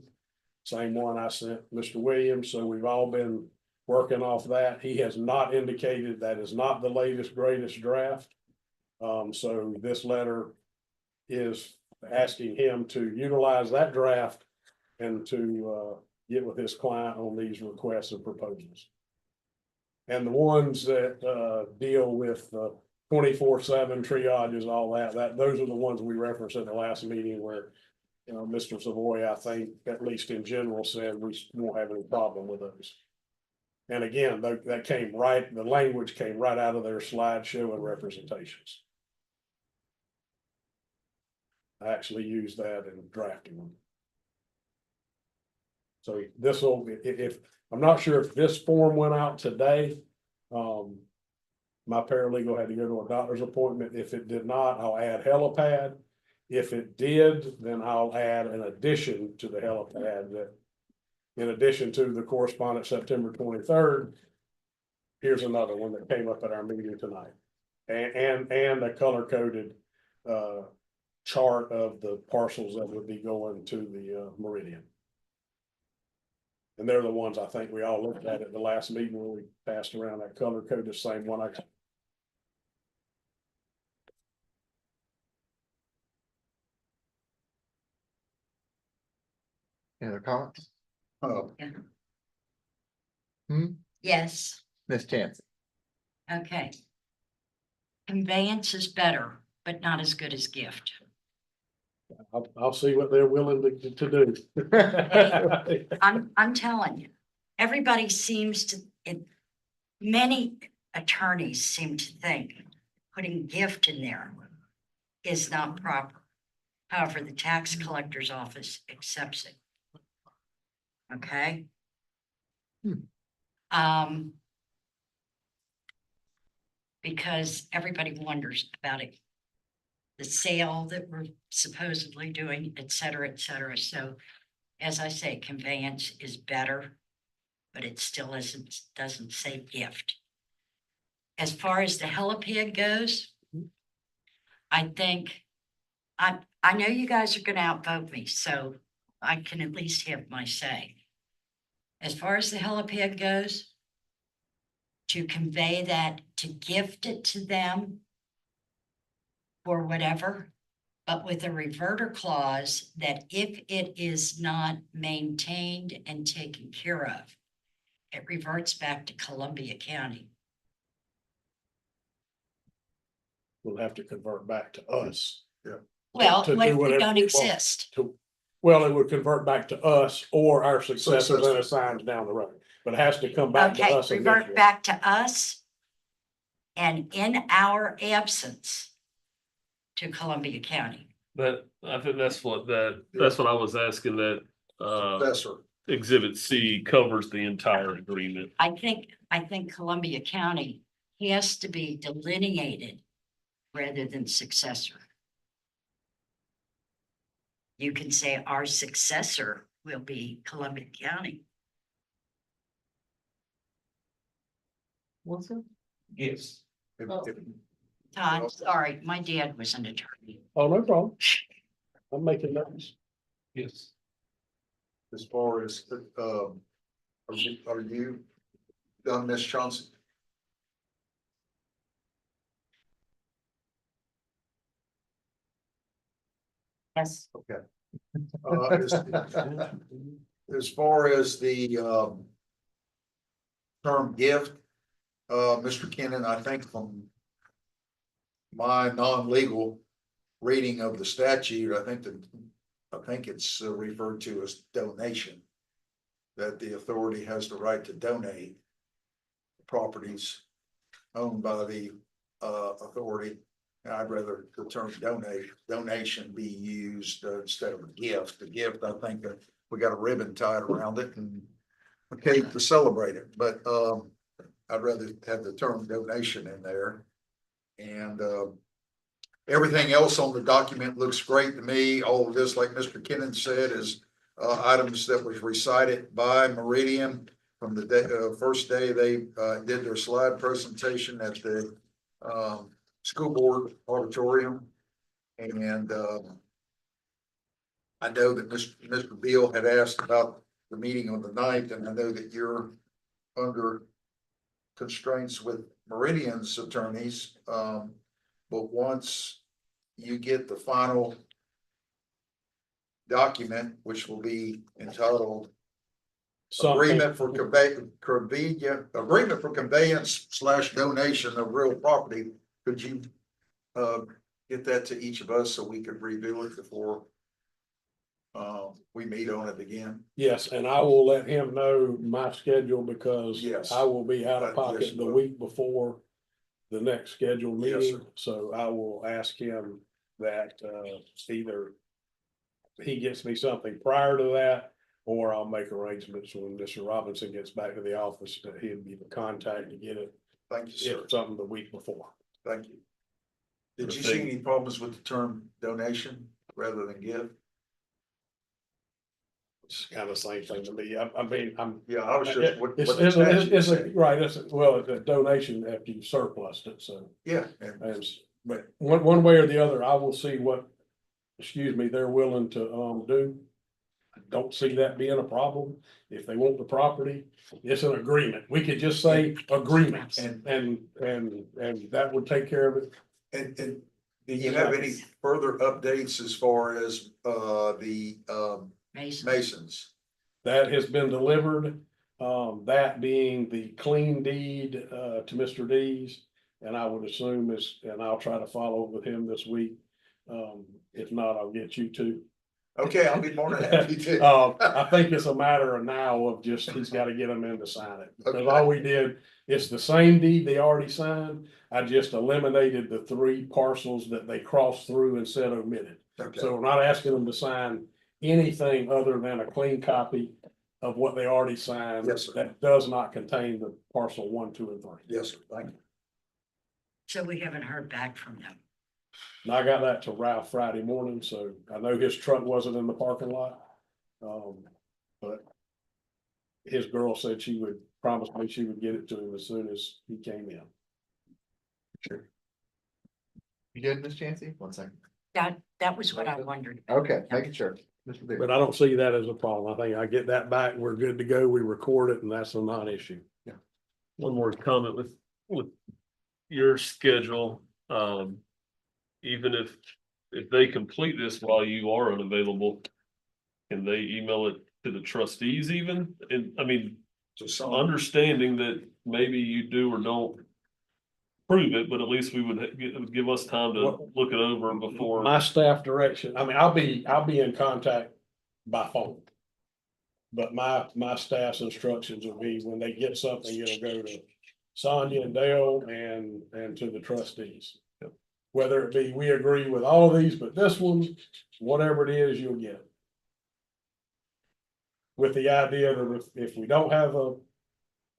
Same one I sent Mr. Williams. So we've all been working off that. He has not indicated that is not the latest, greatest draft. So this letter is asking him to utilize that draft and to get with his client on these requests and proposals. And the ones that deal with 24/7 triages, all that, those are the ones we referenced at the last meeting where, you know, Mr. Savoy, I think, at least in general, said we won't have any problem with those. And again, that came right, the language came right out of their slideshow and representations. I actually used that in drafting them. So this will, if, I'm not sure if this form went out today. My paralegal had to go to a doctor's appointment. If it did not, I'll add helipad. If it did, then I'll add an addition to the helipad that, in addition to the correspondence September 23rd, here's another one that came up at our meeting tonight. And a color-coded chart of the parcels that would be going to the Meridian. And they're the ones I think we all looked at the last meeting when we passed around that color code, the same one I. Any other comments? Yes, Ms. Chance? okay. Conveyance is better, but not as good as gift. I'll see what they're willing to do. I'm telling you, everybody seems to, many attorneys seem to think putting gift in there is not proper. However, the tax collector's office accepts it. Okay? Because everybody wonders about it. The sale that we're supposedly doing, et cetera, et cetera. So as I say, conveyance is better, but it still doesn't say gift. As far as the helipad goes, I think, I know you guys are gonna outvote me, so I can at least have my say. As far as the helipad goes, to convey that, to gift it to them or whatever, but with a reverter clause that if it is not maintained and taken care of, it reverts back to Columbia County. We'll have to convert back to us. Well, To do what if we whatever don't we want. exist? Well, it would convert back to us or our successors and Successor. assigns down the road, but it has to come back to Okay, us. revert initially. back to us. And in our absence to Columbia County. that, I think that's what that's what I was asking, that Successor. Exhibit C covers the entire agreement. I think Columbia County has to be delineated rather than successor. You can say our successor will be Columbia County. What's it? Yes. Todd, sorry, my dad was an attorney. Oh, no problem. I'm making notes. Yes. As far as, are you done, Ms. Johnson? Yes. Okay. As far as the, term gift, Mr. Kennon, I think from my non-legal reading of the statute, I think it's referred to as donation. That the authority has the right to donate properties owned by the authority. And I'd rather the term donation be used instead of a gift. The gift, I think that we got a ribbon tied around it and a cake to celebrate it, but I'd rather have the term donation in there. And, everything else on the document looks great to me. All of this, like Mr. Kennan said, is, items that was recited by Meridian from the day, first day they, did their slide presentation at the, school board auditorium. And, I know that Mr. Beal had asked about the meeting on the 9th, and I know that you're under constraints with Meridian's attorneys. But once you get the final document, which will be entitled agreement for conveyance / donation of real property, could you get that to each of us so we could review it before we meet on it again? Yes, and I will let him know my schedule because Yes. I will be out of Yes, pocket the sir. week before the next scheduled Yes, meeting. sir. So I will ask him that, either he gets me something prior to that, or I'll make arrangements when Mr. Robinson gets back to the office that he'd be the contact to get it, Thank you, sir. if something the week before. Thank you. Did you Sure see thing. any problems with the term donation rather than give? It's kind of the same thing to me. I mean, Yeah, I was just, what It's, the it's, statute it's a, said. right, well, it's a donation after you surplus it, so. Yeah, and But one way or the other, I will see what, excuse me, they're willing to, do. I don't see that being a problem. If they want the property, it's an agreement. We could just say agreement and that would take care of it. and do you have any further updates as far as the Mason. Masons? That has been delivered, that being the clean deed, to Mr. Dees. And I would assume and I'll try to follow up with him this week. If not, I'll get you to. Okay, I'll be more than happy to. I think it's a matter of now of just, he's gotta get them in to sign it. Because Okay. all we did, it's the same deed they already signed. I just eliminated the 3 parcels that they crossed through and said omitted. Okay, So we're not asking them to sign anything other than a clean copy of what they already signed. Yes, sir. That does not contain the parcel 1, 2, and 3. yes, sir, thank you. So we haven't heard back from them. And I got that to Ralph Friday morning, so I know his truck wasn't in the parking lot. But his girl said she would promise me she would get it to him as soon as he came in. Sure. You good, Ms. Chancey? One second. That was what I wondered. Okay, making sure. Mr. Beal. But I don't see that as a problem. I think I get that back, we're good to go, we record it, and that's a non-issue. One more comment with your schedule, even if they complete this while you are unavailable, can they email it to the trustees even? And I mean, So some, understanding that maybe you do or don't prove it, but at least it would give us time to look it over before. My staff direction, I mean, I'll be in contact by phone. But my staff's instructions will be when they get something, it'll go to Sonia and Dale and to the trustees. Whether it be, we agree with all of these, but this one, whatever it is, you'll get it. With the idea that if we don't have a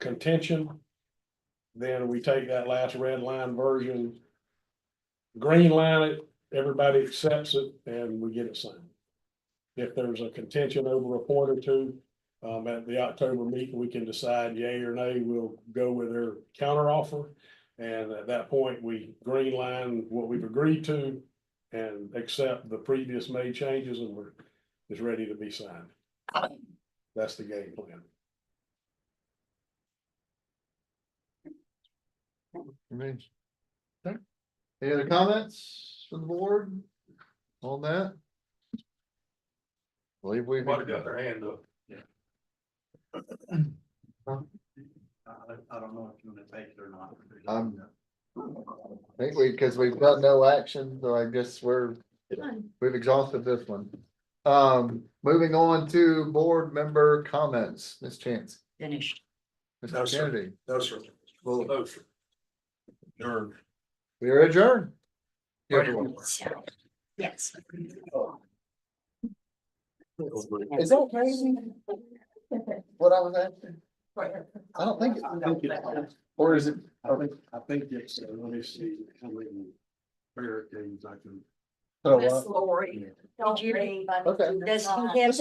contention, then we take that last red line version, green line it, everybody accepts it, and we get it signed. If there's a contention over a point or two, at the October meeting, we can decide yay or nay, we'll go with their counter offer. And at that point, we green line what we've agreed to and accept the previous made changes, and we're just ready to be signed. That's the game plan. Okay. Any other comments from the board on that? Believe we. Got their hand up. I don't know if you wanna take it or not. I think because we've got no action, so I guess we've exhausted this one. Moving on to board member comments, Ms. Chance. Finished. No, Mr. sir. Kennedy, no, sir. Well, No, sir. Adjourn. we are adjourned. Yes. Is that crazy? What I was asking? I don't think, or is it? I think it's, let me see, how many barricades I can. Oh, Miss wow. Lori, did you, Okay. does he have